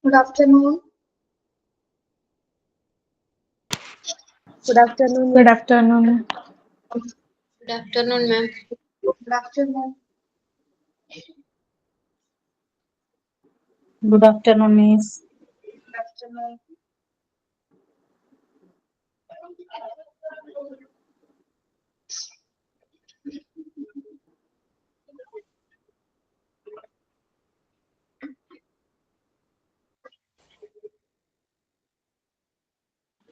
Good afternoon. Good afternoon. Good afternoon. Good afternoon, ma'am. Good afternoon. Good afternoon, Miss. Good afternoon.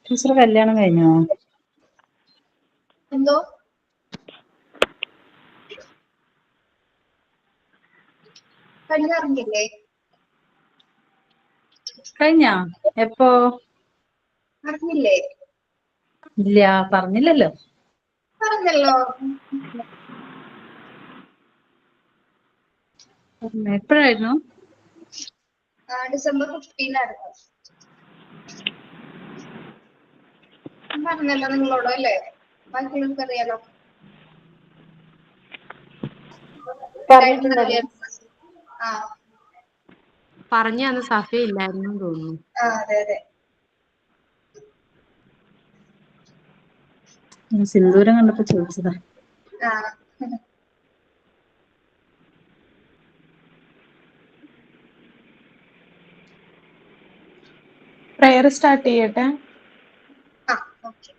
Teacher കല്യാണം കഴിഞ്ഞോ? എന്തോ കഴിഞ്ഞില്ലേ? കഴിഞ്ഞാ? എപ്പോ? അറിഞ്ഞില്ലേ? ഇല്ല, പറഞ്ഞില്ലല്ലോ. പറഞ്ഞല്ലോ. എപ്പോഴായിരുന്നു? December 15 ആയിരുന്നു. പറഞ്ഞല്ലോ നിങ്ങളോടോ അല്ലേ? ബാക്കിയുള്ളവർക്ക് അറിയാലോ. ആ പറഞ്ഞ അന്ന് സഫ ഇല്ലായിരുന്നു തോന്നുന്നു. അതെ അതെ. സിന്ദൂരം കണ്ടപ്പോ ചോദിച്ചതാ. Prayer start ചെയ്യട്ടെ. Okay.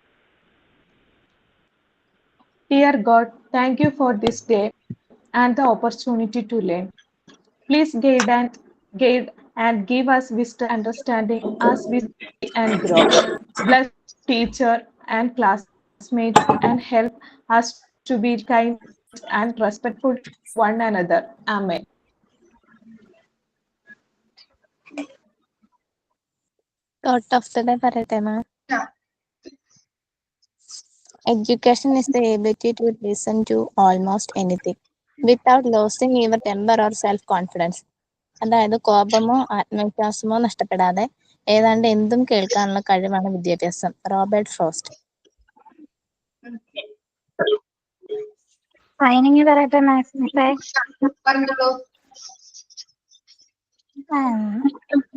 Dear God, thank you for this day and the opportunity to learn. Please guide and give us wisdom, understanding as we study and grow. Bless teacher and classmates and help us to be kind and respectful to one another. Amen. Thought of the day parate ma'am. Education is the ability to listen to almost anything without losing your temper or self-confidence. അതായത് കോപമോ ആത്മവിശ്വാസമോ നഷ്ടപ്പെടാതെ ഏതാണ്ട് എന്തും കേൾക്കാനുള്ള കഴിവാണ് വിദ്യാഭ്യാസം. Robert frost. Training പറയട്ടെ മാത്സിനെ. പറഞ്ഞോളൂ.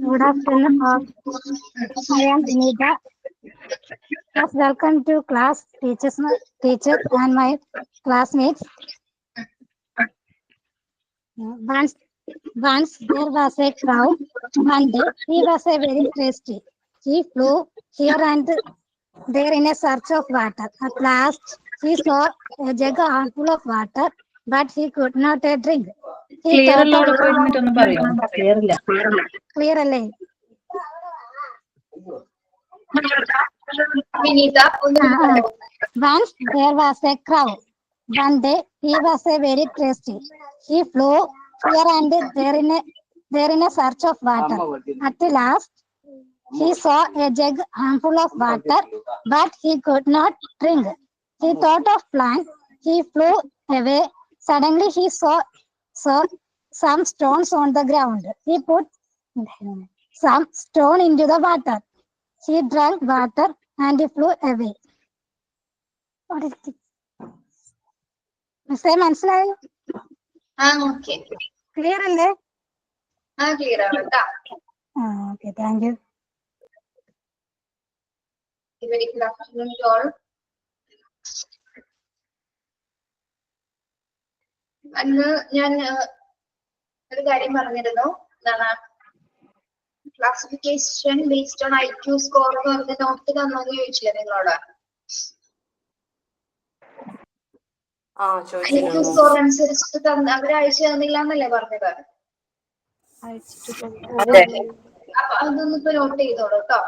Good afternoon. I am Vinita. Welcome to class, teachers and my classmates. Once there was a crow. One day he was a very thirsty. He flew here and there in a search of water. At last he saw a jug full of water, but he could not drink. Clear അല്ലോടെ പോയിരുന്നിട്ടൊന്നും പറയോ? Clear ഇല്ല. Clear അല്ലേ? Vinita, Once there was a crow. One day he was a very thirsty. He flew here and there in a search of water. At last he saw a jug full of water, but he could not drink. He thought of flying. He flew away. Suddenly he saw some stones on the ground. He put some stone into the water. He drank water and he flew away. മിസ്സേ മനസ്സിലായോ? Okay. Clear അല്ലേ? Clear ആണ് കേട്ടോ. Okay, thank you. Very good afternoon to all. അന്ന് ഞാൻ ഒരു കാര്യം പറഞ്ഞിരുന്നു. എന്താണ് classification based on IQ score എന്ന് പറഞ്ഞ നോട്ട് തന്നെന്ന് ചോദിച്ചില്ലേ നിങ്ങളോട്? IQ സ്കോർ അനുസരിച്ചിട്ട് അവര് അയച്ചു തന്നില്ല എന്നല്ലേ പറഞ്ഞത്? അപ്പൊ അതൊന്നും ഇപ്പൊ നോട്ട് ചെയ്തോളൂ കേട്ടോ.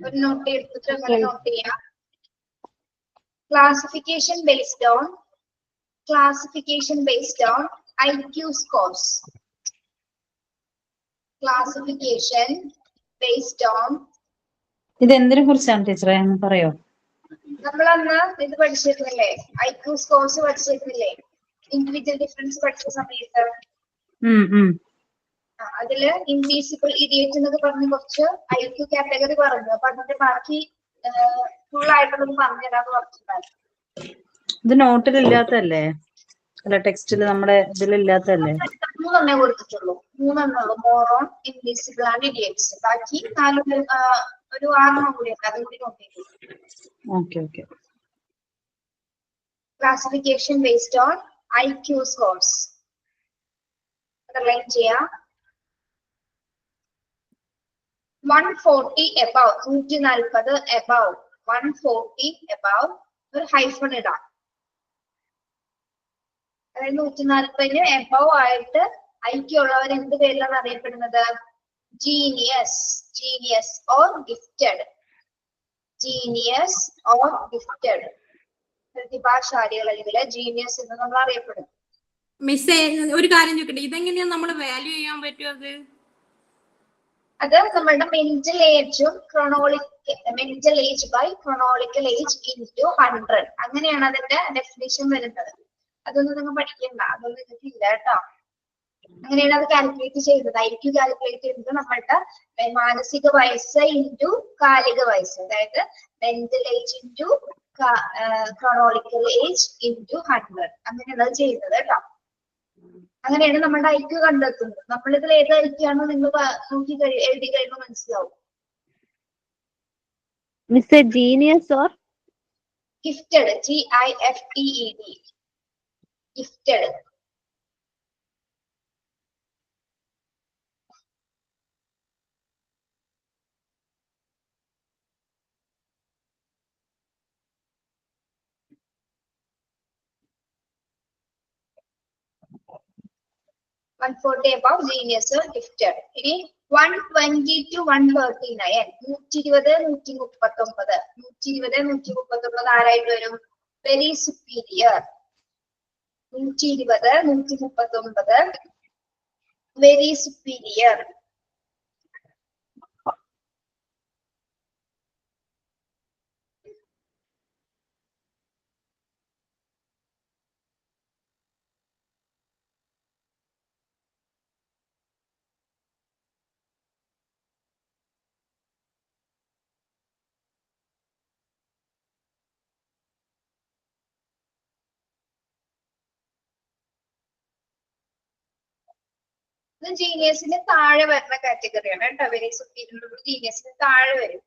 ഒരു നോട്ട് എടുത്തിട്ട് അങ്ങനെ നോട്ട് ചെയ്യാം. Classification based on IQ scores. Classification based on. ഇത് എന്തിനെ കുറിച്ചാണ് ടീച്ചറെ എന്ന് പറയോ? നമ്മളന്ന് ഇത് പഠിച്ചിരുന്നില്ലേ? IQ സ്കോർസ് പഠിച്ചിരുന്നില്ലേ? ഇൻഡിവിജ്വൽ ഡിഫറൻസ് പഠിച്ച സമയത്ത് അതില് ഇൻവീസിബിൾ ഇഡിയറ്റ് എന്നൊക്കെ പറഞ്ഞ് കുറച്ച് IQ കാറ്റഗറി പറഞ്ഞു. അപ്പൊ അതിന്റെ ബാക്കി ഫുൾ ആയിട്ടുള്ളത് പറഞ്ഞുതരാന്ന് പറഞ്ഞിട്ടുണ്ടായിരുന്നു. ഇത് നോട്ടിൽ ഇല്ലാത്തല്ലേ? അല്ല, ടെക്സ്റ്റില് നമ്മുടെ ഇതിലില്ലാത്തല്ലേ? മൂന്നെണ്ണേ കൊടുത്തിട്ടുള്ളൂ. മൂന്നെണ്ണുള്ളൂ. Moron, invisible and idiots. ബാക്കി ഒരു 6 കൂടി ഉണ്ട്. അതും കൂടി നോക്കിയിട്ടു. Okay okay. Classification based on IQ scores. റിലൈൻ ചെയ്യാം. 140 above, 140 above, 140 above, ഒരു ഹൈഫൺ ഇടാം. അതായത് 140 above ആയിട്ട് IQ ഉള്ളവർ എന്ത് പേരിലാണ് അറിയപ്പെടുന്നത്? Genius, genius or gifted, genius or gifted, പ്രതിഭാശാലികൾ അല്ലെങ്കിൽ ജീനിയസ് എന്ന് നമ്മൾ അറിയപ്പെടും. മിസ് ഒരു കാര്യം ചോദിക്കട്ടെ, ഇതെങ്ങനെയാണ് നമ്മൾ വാല്യൂ ചെയ്യാൻ പറ്റും? അത് നമ്മളുടെ മെന്റൽ ഏജും mental age by chronological age into 100 അങ്ങനെയാണ് അതിന്റെ ഡെഫിനിഷൻ വരുന്നത്. അതൊന്നും നിങ്ങൾ പഠിക്കണ്ട, അതൊന്നും നിങ്ങൾക്ക് ഇല്ല കേട്ടോ. അങ്ങനെയാണ് അത് കാൽക്കുലേറ്റ് ചെയ്യുന്നത്. IQ കാൽക്കുലേറ്റ് ചെയ്യുന്നത് നമ്മളുടെ മാനസിക വയസ്സ് ഇൻറ്റു കാലിക വയസ്സ്, അതായത് mental age into chronological age into 100 അങ്ങനെയാണ് അത് ചെയ്യുന്നത് കേട്ടോ. അങ്ങനെയാണ് നമ്മുടെ IQ കണ്ടെത്തുന്നത്. നമ്മളിതിൽ ഏത് IQ ആണോ നിങ്ങൾ നോക്കി എഴുതി കഴിയുമ്പോൾ മനസ്സിലാവും. Miss genius or gifted, GIFTED, gifted. $140 above, genius or gifted. ഇനി 120 to 139, 120, 139, 120, 139 ആരായിട്ട് വരും? Very superior. 120, 139 very superior. ഇത് ജീനിയസിന് താഴെ വരുന്ന കാറ്റഗറിയാണ് കേട്ടോ. വെരി സുപ്പീരിയർ ജീനിയസിന് താഴെ വരും.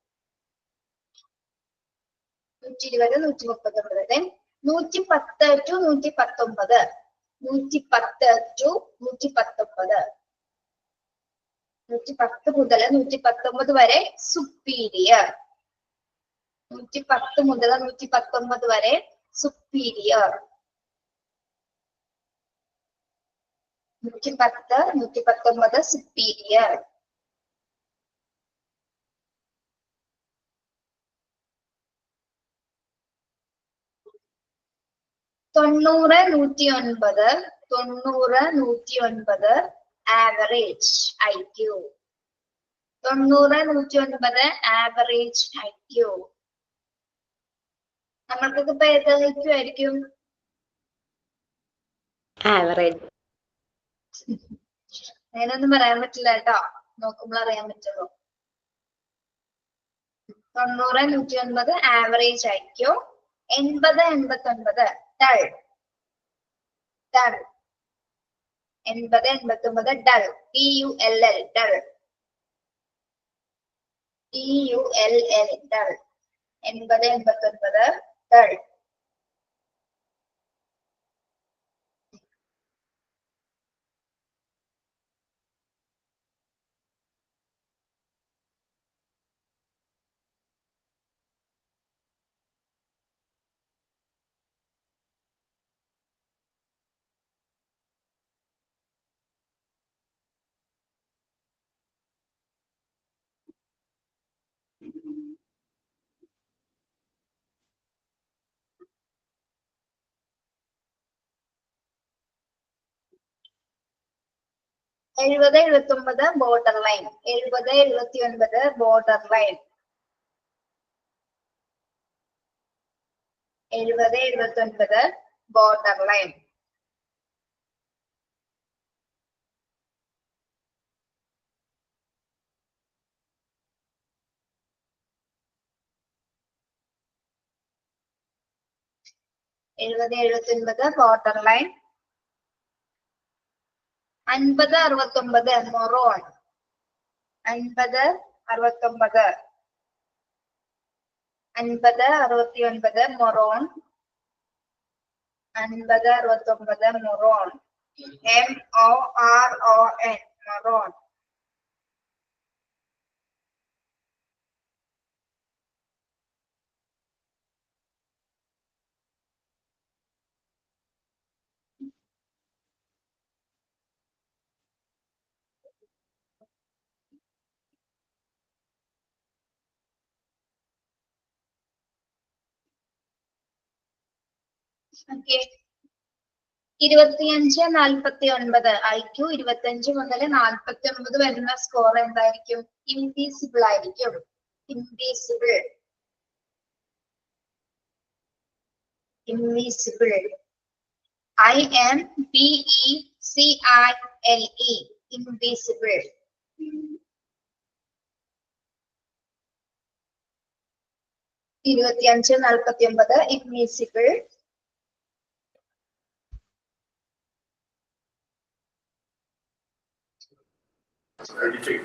120, 139, 110 to 119, 110 to 119, 110 മുതൽ 119 വരെ സുപ്പീരിയർ, 110 മുതൽ 119 വരെ സുപ്പീരിയർ, 110, 119 സുപ്പീരിയർ. തൊണ്ണൂറ്, 109, 90, 109 ആവറേജ് IQ. 90, 109 average IQ. നമ്മൾക്കൊക്കെ ഇപ്പൊ ഏത് IQ ആയിരിക്കും? ആവറേജ്. അങ്ങനെയൊന്നും പറയാൻ പറ്റില്ല കേട്ടോ, നോക്കുമ്പോൾ അറിയാൻ പറ്റുള്ളൂ. 90, 109 average IQ. 80, 89 dull, dull. 80, 89 dull, DULL dull, DULL dull. 80, 89 dull. എഴുപത്, 79 border line. 70, 79 border line. 70, 79 border line. എഴുപത്, 79 border line. 50, 69 moron. 50, 69. 50, 69 moron. 50, 69 moron. MORON moron. Okay. 25, 49 IQ 25 മുതൽ 49 വരുന്ന സ്കോർ എന്തായിരിക്കും? ഇൻവിസിബിൾ ആയിരിക്കും. Invisible. Invisible. INVECILE. Invisible. 25, 49 invisible.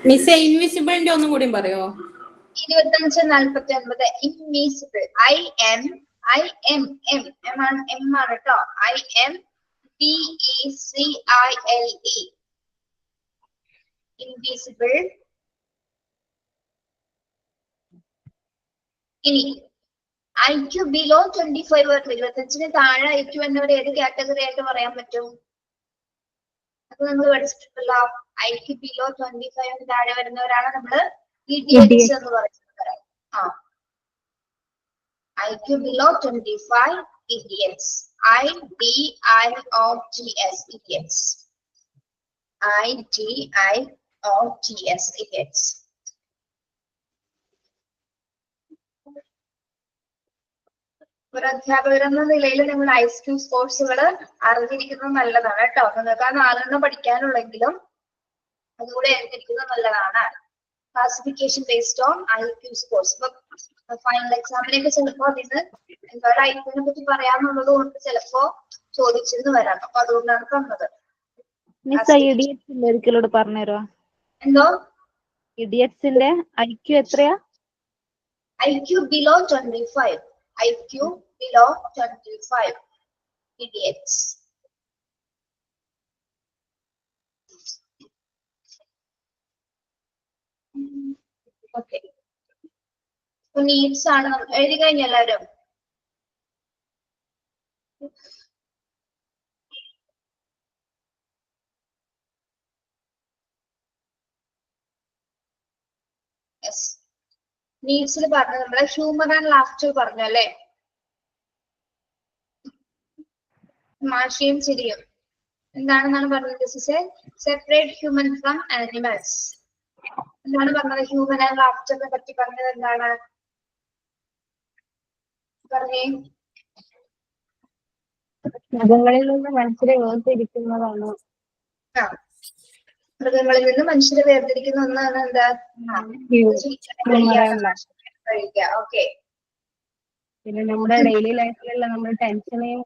മിസ് ഇൻവിസിബിളിന്റെ ഒന്നും കൂടി പറയോ? 25, 49 ഇൻവിസിബിൾ. IM ആണ് കേട്ടോ. INVECILE. ഇൻവിസിബിൾ. ഇനി IQ ബിലോ 25 വരെ 25 താഴെ IQ എന്നവർ ഏത് കാറ്റഗറി ആയിട്ട് പറയാൻ പറ്റും? അപ്പൊ നമ്മൾ പഠിച്ചിട്ടുണ്ടല്ലോ. IQ ബിലോ 25 താഴെ വരുന്നവരാണ് നമ്മള് ഇഡിയറ്റ്സ് എന്ന് പറയുന്നത്. ആ, IQ below 25 idiots. IDIOTS idiots. IDIOTS idiots. ഒരു അധ്യാപകരെന്ന നിലയിൽ നിങ്ങൾ IQ സ്കോഴ്സുകൾ അറിഞ്ഞിരിക്കുന്നത് നല്ലതാണ് കേട്ടോ. നിങ്ങൾക്ക് ആ 4 പഠിക്കാനുള്ളെങ്കിലും അതുകൂടെ അറിഞ്ഞിരിക്കുന്നത് നല്ലതാണ്. Classification based on IQ scores. Final എക്സാമിനൊക്കെ ചിലപ്പോ അതിന് എന്താണ് IQ-നെ പറ്റി പറയാന്നുള്ളത് കൊണ്ട് ചിലപ്പോ ചോദിച്ചെന്ന് വരാം. അപ്പൊ അതുകൊണ്ടാണ് തന്നത്. ഒരിക്കലോട് പറഞ്ഞുതരുമോ? എന്തോ? ഇഡിയറ്റ്സിന്റെ IQ എത്രയാ? IQ below 25. IQ below 25 idiots. Okay. Needs ആണ്. എഴുതി കഴിഞ്ഞ എല്ലാവരും? നീഡ്സിൽ പറഞ്ഞു നമ്മള് ഹ്യൂമർ ആൻഡ് ലാഫ്റ്റർ പറഞ്ഞു അല്ലേ? മാഷയും ചിരിയും എന്താണെന്നാണ് പറഞ്ഞത്? This is A separate human from animals. എന്താണ് പറഞ്ഞത്? ഹ്യൂമൻ ആൻഡ് ലാഫ്റ്ററിനെ പറ്റി പറഞ്ഞത് എന്താണ്? പറഞ്ഞേ. മൃഗങ്ങളിൽ നിന്ന് മനുഷ്യരെ വേർതിരിക്കുന്നതാണ്. ആ, മൃഗങ്ങളിൽ നിന്ന് മനുഷ്യരെ വേർതിരിക്കുന്ന ഒന്നാണ് എന്താ? കഴിക്കുക. ഓക്കെ. പിന്നെ നമ്മുടെ ഡെയിലി ലൈഫിലുള്ള നമ്മുടെ ടെൻഷനെയും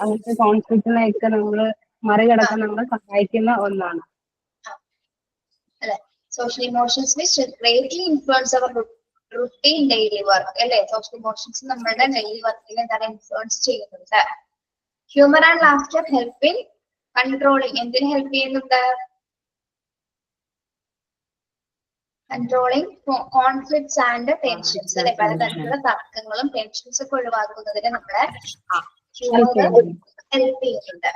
അങ്ങനത്തെ കോൺഫ്ലിക്റ്റിനെയൊക്കെ നമ്മൾ മറികടക്കാൻ നമ്മളെ സഹായിക്കുന്ന ഒന്നാണ്. അല്ലെ? Social emotions which greatly influence our routine daily work അല്ലെ? സോഷ്യൽ ഇമോഷൻസ് നമ്മുടെ ഡെയിലി വർക്കിൽ എന്താണ് ഇൻഫ്ലുവൻസ് ചെയ്യുന്നുണ്ട്. Humour and laughter help in controlling. എന്തിനു ഹെൽപ്പ് ചെയ്യുന്നുണ്ട്? കൺട്രോളിങ് കോൺഫ്ലിക്ട്സ് ആൻഡ് ടെൻഷൻസ് അല്ലെ? പലതരത്തിലുള്ള തർക്കങ്ങളും ടെൻഷൻസ് ഒക്കെ ഒഴിവാക്കുന്നതിന് നമ്മളെ ഹ്യൂമർ ഹെൽപ്പ് ചെയ്യുന്നുണ്ട്.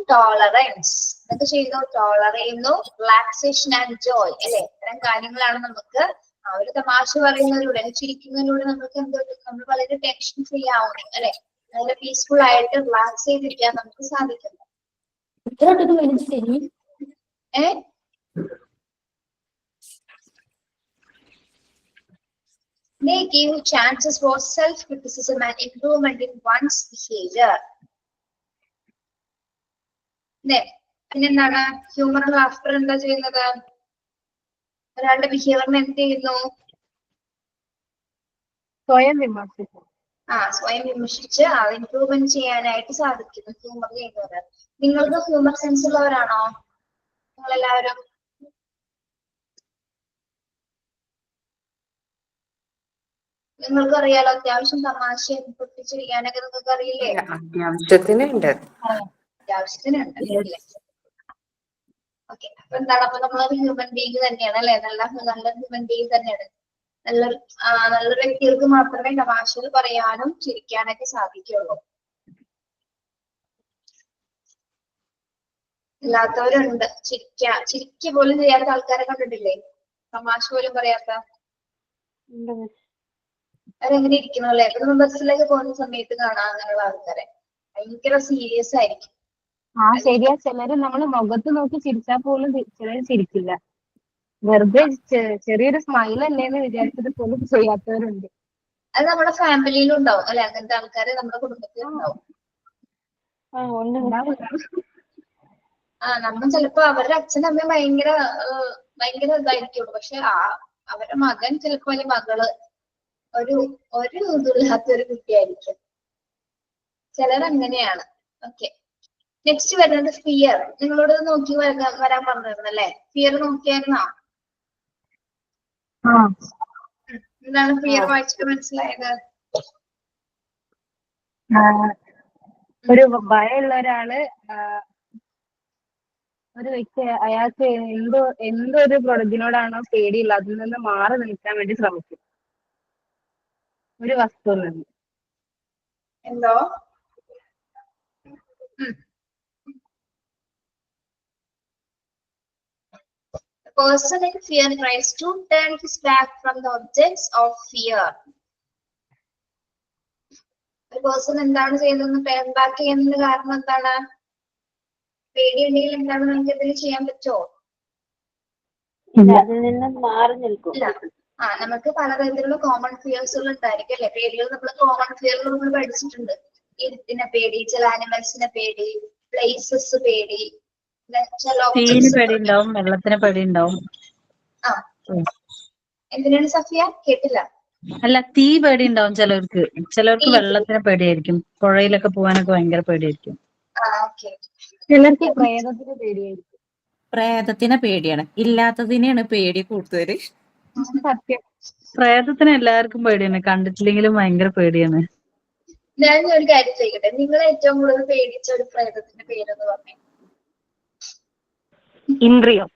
ടോളറൻസ്. ഇതൊക്കെ ചെയ്യുന്നു, ടോളർ ചെയ്യുന്നു. റിലാക്സേഷൻ ആൻഡ് ജോയ് അല്ലെ? ഇത്തരം കാര്യങ്ങളാണ് നമുക്ക് ഒരു തമാശ പറയുന്നതിലൂടെ ചിരിക്കുന്നതിലൂടെ നമുക്ക് എന്തോ നമ്മൾ വളരെ ടെൻഷൻ ഫ്രീ ആവുന്നു അല്ലെ? വളരെ പീസ്ഫുൾ ആയിട്ട് റിലാക്സ് ചെയ്തിരിക്കാൻ നമുക്ക് സാധിക്കുന്നു. They give chances for self-criticism and improvement in one's behavior. പിന്നെന്താണ്? ഹ്യൂമർ ലാഫ്റ്റർ എന്താ ചെയ്യുന്നത്? ഒരാളുടെ ബിഹേവിയറിനെ എന്ത് ചെയ്യുന്നു? സ്വയം വിമർശിക്കും. സ്വയം വിമർശിച്ച് ഇംപ്രൂവ്മെന്റ് ചെയ്യാനായിട്ട് സാധിക്കുന്നു ഹ്യൂമർ ചെയ്യുന്നവർ. നിങ്ങൾക്ക് ഹ്യൂമർ സെൻസ് ഉള്ളവരാണോ നിങ്ങളെല്ലാവരും? നിങ്ങൾക്ക് അറിയാലോ അത്യാവശ്യം തമാശ പൊട്ടിച്ചിരിക്കാനൊക്കെ നിങ്ങൾക്ക് അറിയില്ലേ? അത്യാവശ്യത്തിനുണ്ട്. അത്യാവശ്യത്തിനുണ്ട്. ഓക്കെ, അപ്പൊ എന്താണ്, അപ്പൊ നമ്മളൊരു ഹ്യൂമൻ ബീങ് തന്നെയാണ് അല്ലെ? നല്ല ഹ്യൂമൻ ബീങ് തന്നെയാണ്. നല്ലൊരു വ്യക്തികൾക്ക് മാത്രമേ തമാശകൾ പറയാനും ചിരിക്കാനൊക്കെ സാധിക്കുള്ളൂ. അല്ലാത്തവരുണ്ട് ചിരിക്ക പോലും ചെയ്യാത്ത ആൾക്കാരെ കണ്ടിട്ടില്ലേ? തമാശ പോലും പറയാത്ത അവരെങ്ങനെ ഇരിക്കുന്നു അല്ലെ? ഇപ്പൊ നമ്മൾ ബസ്സിലൊക്കെ പോകുന്ന സമയത്ത് കാണാം അങ്ങനെയുള്ള ആൾക്കാരെ. ഭയങ്കര സീരിയസ് ആയിരിക്കും. ശരിയാ. ചിലര് നമ്മള് മുഖത്ത് നോക്കി ചിരിച്ചാൽ പോലും ചിലര് ചിരിക്കില്ല. വെറുതെ ചെറിയൊരു സ്മൈൽ അല്ലേന്ന് വിചാരിച്ചിട്ട് പോലും ചെയ്യാത്തവരുണ്ട്. അത് നമ്മുടെ ഫാമിലിയിലും ഉണ്ടാവും അല്ലെ? അങ്ങനത്തെ ആൾക്കാര് നമ്മുടെ കുടുംബത്തിലും ഉണ്ടാവും. നമ്മൾ ചിലപ്പോ അവരുടെ അച്ഛനും അമ്മയും ഭയങ്കര ഇതായിരിക്കുള്ളൂ. പക്ഷെ അവരുടെ മകൻ ചിലപ്പോ അല്ലെങ്കിൽ മകള് ഒരു ഇതില്ലാത്തൊരു കുട്ടിയായിരിക്കും. ചിലരങ്ങനെയാണ്. ഓക്കെ, നെക്സ്റ്റ് വരുന്നത് ഫിയർ. നിങ്ങളോട് നോക്കി വരാൻ പറഞ്ഞിരുന്നല്ലേ? ഫിയർ നോക്കിയായിരുന്നോ? എന്താണ് ഫിയർ വായിച്ചിട്ട് മനസ്സിലായത്? ഒരു ഭയമുള്ള ഒരാള് ഒരു വ്യക്തി അയാൾക്ക് എന്തോ ഒരു പ്രൊഡക്റ്റിനോടാണോ പേടിയുള്ള അതിൽ നിന്ന് മാറി നിൽക്കാൻ വേണ്ടി ശ്രമിക്കും. ഒരു വസ്തുവിൽ നിന്ന്. എന്തോ The person in fear tries to turn his back from the objects of fear. ഒരു പേഴ്സൺ എന്താണ് ചെയ്യുന്നത്? ടേൺ ബാക്ക് ചെയ്യുന്നതിന് കാരണം എന്താണ്? പേടിയുണ്ടെങ്കിൽ എന്താണ് നമുക്ക് എന്തെങ്കിലും ചെയ്യാൻ പറ്റുമോ? അതിൽ നിന്ന് മാറി നിൽക്കും. നമുക്ക് പലതരത്തിലുള്ള കോമൺ ഫിയേഴ്സുകൾ ഉണ്ടായിരിക്കും അല്ലെ? പേടികൾ നമ്മൾ കോമൺ ഫിയറുകൾ നമ്മൾ പഠിച്ചിട്ടുണ്ട്. ഇരുട്ടിനെ പേടി, ചില ആനിമൽസിനെ പേടി, പ്ലേസസ് പേടി, തീന് പേടി ഉണ്ടാവും, വെള്ളത്തിന് പേടി ഉണ്ടാവും. എന്തിനാണ് സഫിയ? കേട്ടില്ല. അല്ല, തീ പേടി ഉണ്ടാവും ചിലർക്ക് വെള്ളത്തിന് പേടിയായിരിക്കും. പുഴയിലൊക്കെ പോകാനൊക്കെ ഭയങ്കര പേടിയായിരിക്കും. ചിലർക്ക് പ്രേതത്തിന് പേടിയായിരിക്കും. പ്രേതത്തിനെ പേടിയാണ്, ഇല്ലാത്തതിനെയാണ് പേടി കൂടുതല്. സത്യം. പ്രേതത്തിന് എല്ലാവർക്കും പേടിയാണ്, കണ്ടിട്ടില്ലെങ്കിലും ഭയങ്കര പേടിയാണ്. ഞാൻ ഒരു കാര്യം ചെയ്യട്ടെ, നിങ്ങൾ ഏറ്റവും കൂടുതൽ പേടിച്ച ഒരു പ്രേതത്തിന്റെ പേരെന്ന് പറഞ്ഞു. ഇന്ദ്രിയം.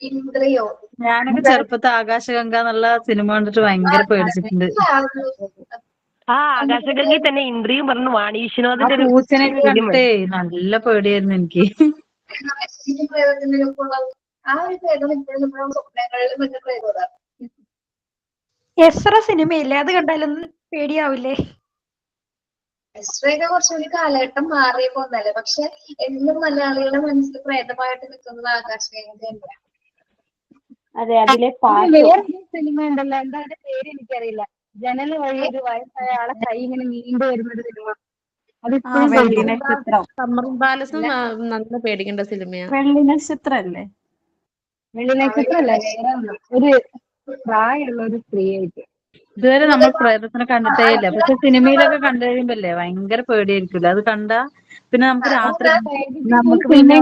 ഇന്ദ്രിയോ? ഞാനൊക്കെ ചെറുപ്പത്തെ ആകാശഗംഗ എന്നുള്ള സിനിമ കണ്ടിട്ട് ഭയങ്കര പേടിച്ചിട്ടുണ്ട്. ആകാശഗംഗയിൽ തന്നെ ഇന്ദ്രിയം പറഞ്ഞു വാണീശ്വരനാഥിന്റെ പൂച്ചനെയൊക്കെ കണ്ടിട്ടേ നല്ല പേടിയായിരുന്നു എനിക്ക്. ആ ഒരു പ്രേതം ഇപ്പോഴും നമ്മുടെ സ്വപ്നങ്ങളിലും മറ്റു പ്രേതമാണ്. എസ്ര സിനിമയില്ലേ, അത് കണ്ടാലൊന്നും പേടിയാവില്ലേ? എസ്രയൊക്കെ കുറച്ചുകൂടി കാലഘട്ടം മാറിയപ്പോ ഒന്നല്ലേ, പക്ഷെ എന്നും മലയാളികളുടെ മനസ്സിൽ പ്രേതമായിട്ട് നിൽക്കുന്നത് ആകാശഗംഗ തന്നെയാണ്. അതെ, അതിലെ വേറൊരു സിനിമ ഉണ്ടല്ലോ, എന്താ അതിന്റെ പേര് എനിക്കറിയില്ല. ജനൽ വഴി ഒരു വയസ്സായ ആളെ കൈ ഇങ്ങനെ നീണ്ടു വരുന്നൊരു സിനിമ. വെള്ളി നക്ഷത്രം. സമ്മറും പാലസും നല്ല പേടിക്കേണ്ട സിനിമയാണ്. വെള്ളി നക്ഷത്രം അല്ലേ? വെള്ളി നക്ഷത്രമല്ല, ഒരു പ്രായമുള്ള ഒരു സ്ത്രീയായിട്ട്. ഇതുവരെ നമ്മൾ പ്രേതത്തിനെ കണ്ടിട്ടേ ഇല്ല, പക്ഷെ സിനിമയിലൊക്കെ കണ്ടു കഴിയുമ്പല്ലേ ഭയങ്കര പേടിയായിരിക്കില്ല. അത് കണ്ടാ പിന്നെ നമുക്ക് രാത്രി നമുക്ക് പിന്നെ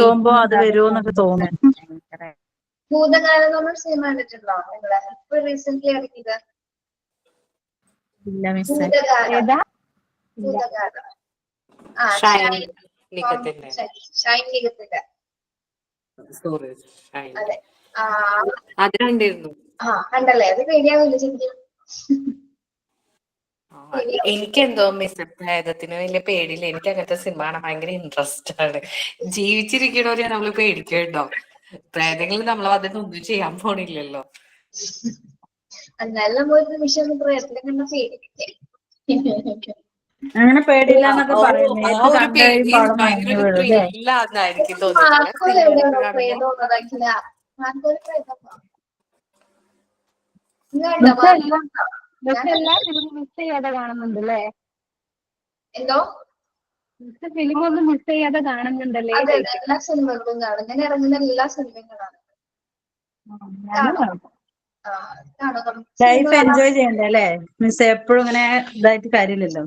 പോകുമ്പോ അത് വരുമോന്നൊക്കെ തോന്നും. ഭൂതകാലം നമ്മൾ സിനിമ കണ്ടിട്ടുണ്ടോ നിങ്ങള്? ഇപ്പൊ റീസെന്റ് ഇറങ്ങിയത് ഭൂതകാലം. ഷൈൻ നികത്തിന്റെ. അതെ, അത് കണ്ടിരുന്നു. കണ്ടല്ലേ? അത് പേടിയാവില്ല ശരിക്കും? എനിക്കെന്തോ പ്രേതത്തിന് വലിയ പേടിയില്ല. എനിക്ക് അങ്ങനത്തെ സിനിമ കാണാൻ ഭയങ്കര ഇൻട്രസ്റ്റ് ആണ്. ജീവിച്ചിരിക്കണവരെ നമ്മള് പേടിക്കണ്ടോ? പ്രേതങ്ങൾ നമ്മൾ അതിനൊന്നും ചെയ്യാൻ പോണില്ലല്ലോ. എന്നാലും നമ്മൾ ഒരു നിമിഷം പ്രേതത്തിനെ കണ്ട പേടിപ്പിക്കേ. അങ്ങനെ പേടിയില്ല എന്നൊക്കെ പറയുന്നത് ത്രില്ലാന്നായിരിക്കും എല്ലാ ഫിലിമും മിസ് ചെയ്യാതെ കാണുന്നുണ്ട് അല്ലേ? എന്തോ ഫിലിമൊന്നും മിസ് ചെയ്യാതെ കാണുന്നുണ്ടല്ലേ? എല്ലാ സിനിമകളും കാണും. ഞാൻ ഇറങ്ങുന്ന എല്ലാ സിനിമയും കാണും. ഇതാണ് ലൈഫ് എൻജോയ് ചെയ്യണ്ടേ അല്ലേ മിസ്? എപ്പോഴും ഇങ്ങനെ ഇതായിട്ട് കാര്യമില്ലല്ലോ.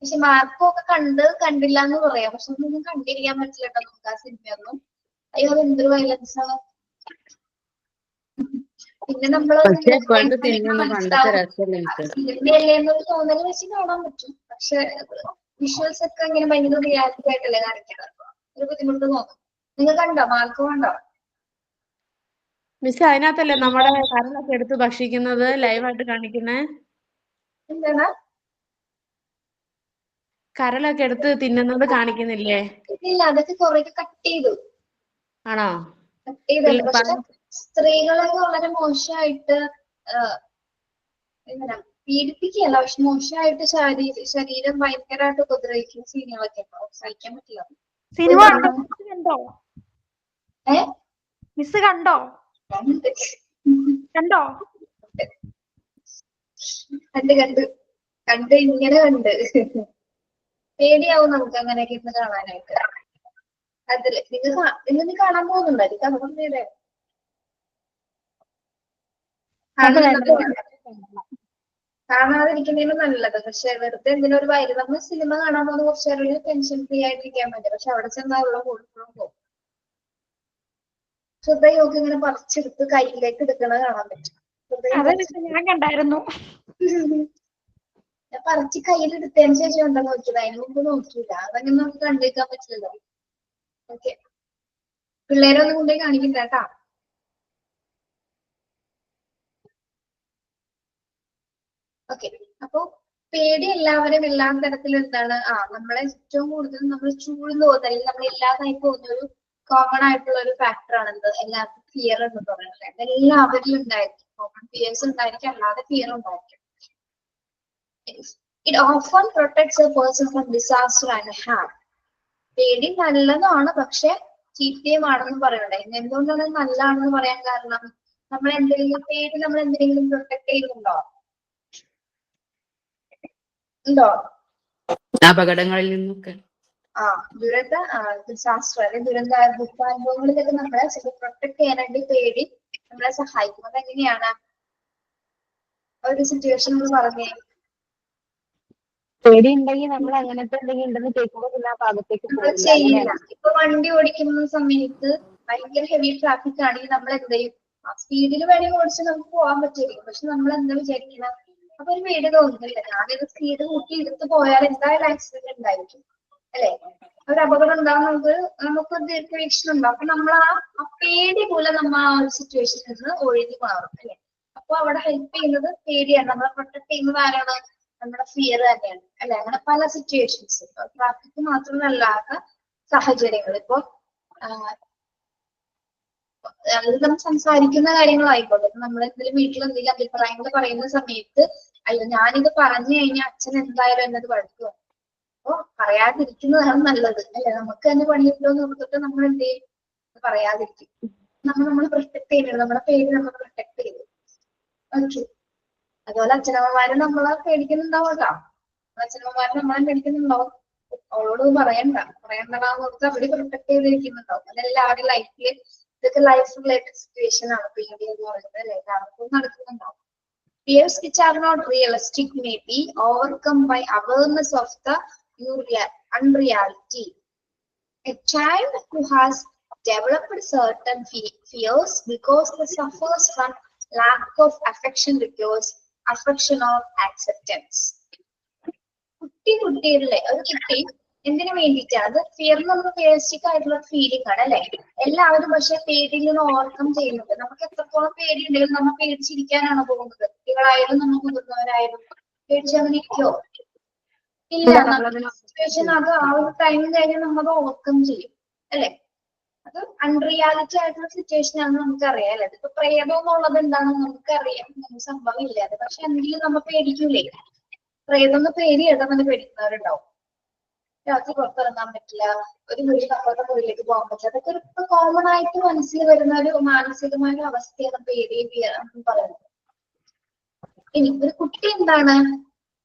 പക്ഷെ മാർക്കും ഒക്കെ കണ്ടില്ല എന്ന് പറയാം. പക്ഷെ ഒന്നും കണ്ടിരിക്കാൻ പറ്റില്ല കേട്ടോ നമുക്ക് ആ സിനിമയൊന്നും. അയ്യോ അത് എന്തൊരു വയലൻസ് ആണ്. പിന്നെ നമ്മള് സിനിമയല്ലേ എന്നൊരു തോന്നല് വെച്ച് കാണാൻ പറ്റും. പക്ഷെ വിഷ്വൽസ് ഒക്കെ ഇങ്ങനെ ഭയങ്കര റിയാലിറ്റി ആയിട്ടല്ലേ കാണിക്കുന്നത്. ഒരു ബുദ്ധിമുട്ട് തോന്നും. നിങ്ങൾ കണ്ടോ? മാർക്ക് കണ്ടോ? മിസ് അതിനകത്തല്ലേ നമ്മുടെ കരളൊക്കെ എടുത്ത് ഭക്ഷിക്കുന്നത് ലൈവായിട്ട് കാണിക്കുന്നേ? എന്താണ്? കരളൊക്കെ എടുത്ത് തിന്നുന്നത് കാണിക്കുന്നില്ലേ? ഇല്ല, അതൊക്കെ കുറെ കട്ട് ചെയ്തു. ആണോ? കട്ട് ചെയ്തല്ലോ. പക്ഷെ സ്ത്രീകളെ വളരെ മോശമായിട്ട് എങ്ങനെ പീഡിപ്പിക്കുകയല്ല, പക്ഷെ മോശമായിട്ട് ശരീരം ഭയങ്കരമായിട്ട് ഉപദ്രവിക്കുന്ന സീനുകളൊക്കെ ഉണ്ടാവും. സഹിക്കാൻ പറ്റില്ല. സിനിമ കണ്ടോ? മിസ് കണ്ടോ? കണ്ട് ഇങ്ങനെ കണ്ട് പേടിയാവും നമുക്ക് അങ്ങനെയൊക്കെ ഇരുന്ന് കാണാനായിട്ട്. അതില് നിങ്ങൾ കാണാൻ പോകുന്നുണ്ടായിരിക്കും. അത് പറഞ്ഞേ കാണാതിരിക്കുന്നതിന് നല്ലത്. പക്ഷെ വെറുതെ എന്തിനും ഒരു വൈരം. നമ്മൾ സിനിമ കാണാൻ പോകുന്ന കുറച്ച് നേരം ടെൻഷൻ ഫ്രീ ആയിട്ടിരിക്കാൻ പറ്റും. പക്ഷെ അവിടെ ചെന്നാൽ ഉള്ള കൂടുമ്പോഴും പോകും. ഹൃദയമൊക്കെ ഇങ്ങനെ പറിച്ചെടുത്ത് കയ്യിലേക്ക് എടുക്കണത് കാണാൻ പറ്റും. ഞാൻ കണ്ടായിരുന്നു. ഞാൻ പറിച്ച് കയ്യിലെടുത്തതിന് ശേഷം ഉണ്ടോ നോക്കിയത്, അതിന് മുമ്പ് നോക്കിയില്ല. അതങ്ങനെ നമുക്ക് കണ്ടേക്കാൻ പറ്റില്ലല്ലോ. ഓക്കെ, പിള്ളേരൊന്നും കൊണ്ടുപോയി കാണിക്കണ്ട കേട്ടാ. ഓക്കെ, അപ്പൊ പേടി എല്ലാവരും എല്ലാ തരത്തിലും എന്താണ് നമ്മളെ ഏറ്റവും കൂടുതൽ നമ്മൾ ചൂഴ്ന്നു പോകുന്നത് അല്ലെങ്കിൽ നമ്മൾ ഇല്ലാതായി പോകുന്ന ഒരു കോമൺ ആയിട്ടുള്ള ഒരു ഫാക്ടർ ആണ് എന്ത്? എല്ലാവർക്കും ഫിയർ എന്ന് പറയുന്നത്. എല്ലാവരിലും ഉണ്ടായിരിക്കും. കോമൺ ഫിയേഴ്സ് ഉണ്ടായിരിക്കും, അല്ലാതെ ഫിയർ ഉണ്ടായിരിക്കും. It often protects a person from disaster and harm. പേടി നല്ലതാണ്, പക്ഷെ ചീത്തയുമാണെന്ന് പറയണ്ടേ. എന്തുകൊണ്ടാണ് നല്ലതാണെന്ന് പറയാൻ കാരണം? നമ്മൾ എന്തെങ്കിലും പ്രൊട്ടക്ട് ചെയ്യുന്നുണ്ടോ? ഉണ്ടോ? അപകടങ്ങളിൽ നിന്നൊക്കെ ഡിസാസ്റ്റർ അല്ലെങ്കിൽ ദുരന്താനുഭവങ്ങളിലൊക്കെ നമ്മളെ പ്രൊട്ടക്ട് ചെയ്യാനായിട്ട് പേടി നമ്മളെ സഹായിക്കും. അതെങ്ങനെയാണ് ഒരു സിറ്റുവേഷൻ എന്ന് പറഞ്ഞേ? പേടി ഉണ്ടെങ്കിൽ നമ്മൾ അങ്ങനത്തെ എന്തെങ്കിലും ഉണ്ടെന്ന് കേൾക്കുമ്പോൾ പിന്നെ ആ ഭാഗത്തേക്ക് ചെയ്യില്ല. ഇപ്പൊ വണ്ടി ഓടിക്കുന്ന സമയത്ത് ഭയങ്കര ഹെവി ട്രാഫിക് ആണെങ്കിൽ നമ്മൾ എന്ത് ചെയ്യും? സ്പീഡിൽ വേണമെങ്കിൽ ഓടിച്ച് നമുക്ക് പോകാൻ പറ്റിയിരിക്കും. പക്ഷെ നമ്മൾ എന്താ വിചാരിക്കണം? അപ്പൊ ഒരു പേടി തോന്നുന്നില്ല. ഞാനിത് സ്പീഡ് കൂട്ടി എടുത്ത് പോയാൽ എന്തായാലും ആക്സിഡന്റ് ഉണ്ടായിരിക്കും അല്ലെ? ഒരു അപകടം ഉണ്ടാവും, നമുക്ക് ദീർഘവീക്ഷണം ഉണ്ടാവും. അപ്പൊ നമ്മൾ ആ പേടി മൂലം നമ്മൾ ആ ഒരു സിറ്റുവേഷനിൽ നിന്ന് ഒഴിഞ്ഞു മാറും അല്ലെ? അപ്പൊ അവിടെ ഹെൽപ്പ് ചെയ്യുന്നത് പേടിയാണ്. നമ്മളെ പ്രൊട്ടക്ട് ചെയ്യുന്നത് ആരാണ്? നമ്മുടെ ഫിയർ തന്നെയാണ് അല്ലെ? അങ്ങനെ പല സിറ്റുവേഷൻസ്, ട്രാഫിക് മാത്രമല്ലാത്ത സാഹചര്യങ്ങൾ. ഇപ്പൊ നമ്മൾ സംസാരിക്കുന്ന കാര്യങ്ങളായിക്കോട്ടെ. നമ്മൾ എന്തെങ്കിലും വീട്ടിൽ എന്തെങ്കിലും അഭിപ്രായങ്ങൾ പറയുന്ന സമയത്ത് അയ്യോ ഞാനിത് പറഞ്ഞു കഴിഞ്ഞാൽ അച്ഛൻ എന്തായാലും എന്നത് വഴക്കുക. അപ്പൊ പറയാതിരിക്കുന്നതാണ് നല്ലത് അല്ലെ? നമുക്ക് തന്നെ പണിയില്ലോ എന്ന് ഓർത്തിട്ട് നമ്മൾ എന്ത് ചെയ്യും? പറയാതിരിക്കും. നമ്മൾ പ്രൊട്ടക്ട് ചെയ്യുന്നത്, നമ്മുടെ പേര് നമ്മൾ പ്രൊട്ടക്ട് ചെയ്തു. ഓക്കെ, അതുപോലെ അച്ഛനമ്മമാരും നമ്മളെ പേടിക്കുന്നുണ്ടാവുക. അച്ഛനമ്മമാരും നമ്മളെ പേടിക്കുന്നുണ്ടാവും. അവളോട് പറയണ്ടതാന്ന് ഓർത്ത് അവിടെ പ്രൊട്ടക്ട് ചെയ്തിരിക്കുന്നുണ്ടാവും. അതെല്ലാവരുടെ ലൈഫില് ഇതൊക്കെ ലൈഫ് റിലേറ്റഡ് സിറ്റുവേഷൻ ആണ് പേടി എന്ന് പറയുന്നത് അല്ലെ? എല്ലാവർക്കും നടക്കുന്നുണ്ടാവും. Fears which are not realistic may be overcome by awareness of the unreality. A child who has developed certain fears because they suffers from lack of affection requires affection or acceptance. കുട്ടികളിലെ ഒരു കുട്ടി എന്തിനു വേണ്ടിയിട്ടാണ്? അത് fear നമ്മൾ realistic ആയിട്ടുള്ള feeling ആണ് അല്ലെ? എല്ലാവരും പക്ഷെ പേടിയിൽ നിന്ന് ഓവർകം ചെയ്യുന്നുണ്ട്. നമുക്ക് എത്രത്തോളം പേടി ഉണ്ടെങ്കിലും നമ്മൾ പേടിച്ചിരിക്കാനാണ് പോകുന്നത്. കുട്ടികളായാലും നമ്മൾ മുതിർന്നവരായാലും പേടിച്ചങ്ങനെ ഇരിക്കോ? ഇല്ല. സിറ്റുവേഷൻ അത് ആ ഒരു ടൈം കഴിഞ്ഞ് നമ്മൾ ഓവർകം ചെയ്യും അല്ലെ? അത് അൺറിയാലിറ്റി ആയിട്ടുള്ള സിറ്റുവേഷൻ ആണെന്ന് നമുക്കറിയാം അല്ലെ? ഇപ്പൊ പ്രേതം എന്നുള്ളത് എന്താണെന്ന് നമുക്കറിയാം, സംഭവം ഇല്ല അത്. പക്ഷെ എന്തെങ്കിലും നമ്മൾ പേടിക്കൂലേ? പ്രേതം എന്ന് പേര് കേട്ടാൽ പേടിക്കുന്നവരുണ്ടാവും. രാത്രി പുറത്തിറങ്ങാൻ പറ്റില്ല, ഒരു മുറി അപ്പുറത്തെ മുറിയിലേക്ക് പോകാൻ പറ്റില്ല. അതൊക്കെ ഇപ്പൊ കോമൺ ആയിട്ട് മനസ്സിൽ വരുന്ന ഒരു മാനസികമായ ഒരു അവസ്ഥയാണ് പേടി എന്ന് പറയുന്നത്. ഇനി ഒരു കുട്ടി എന്താണ്?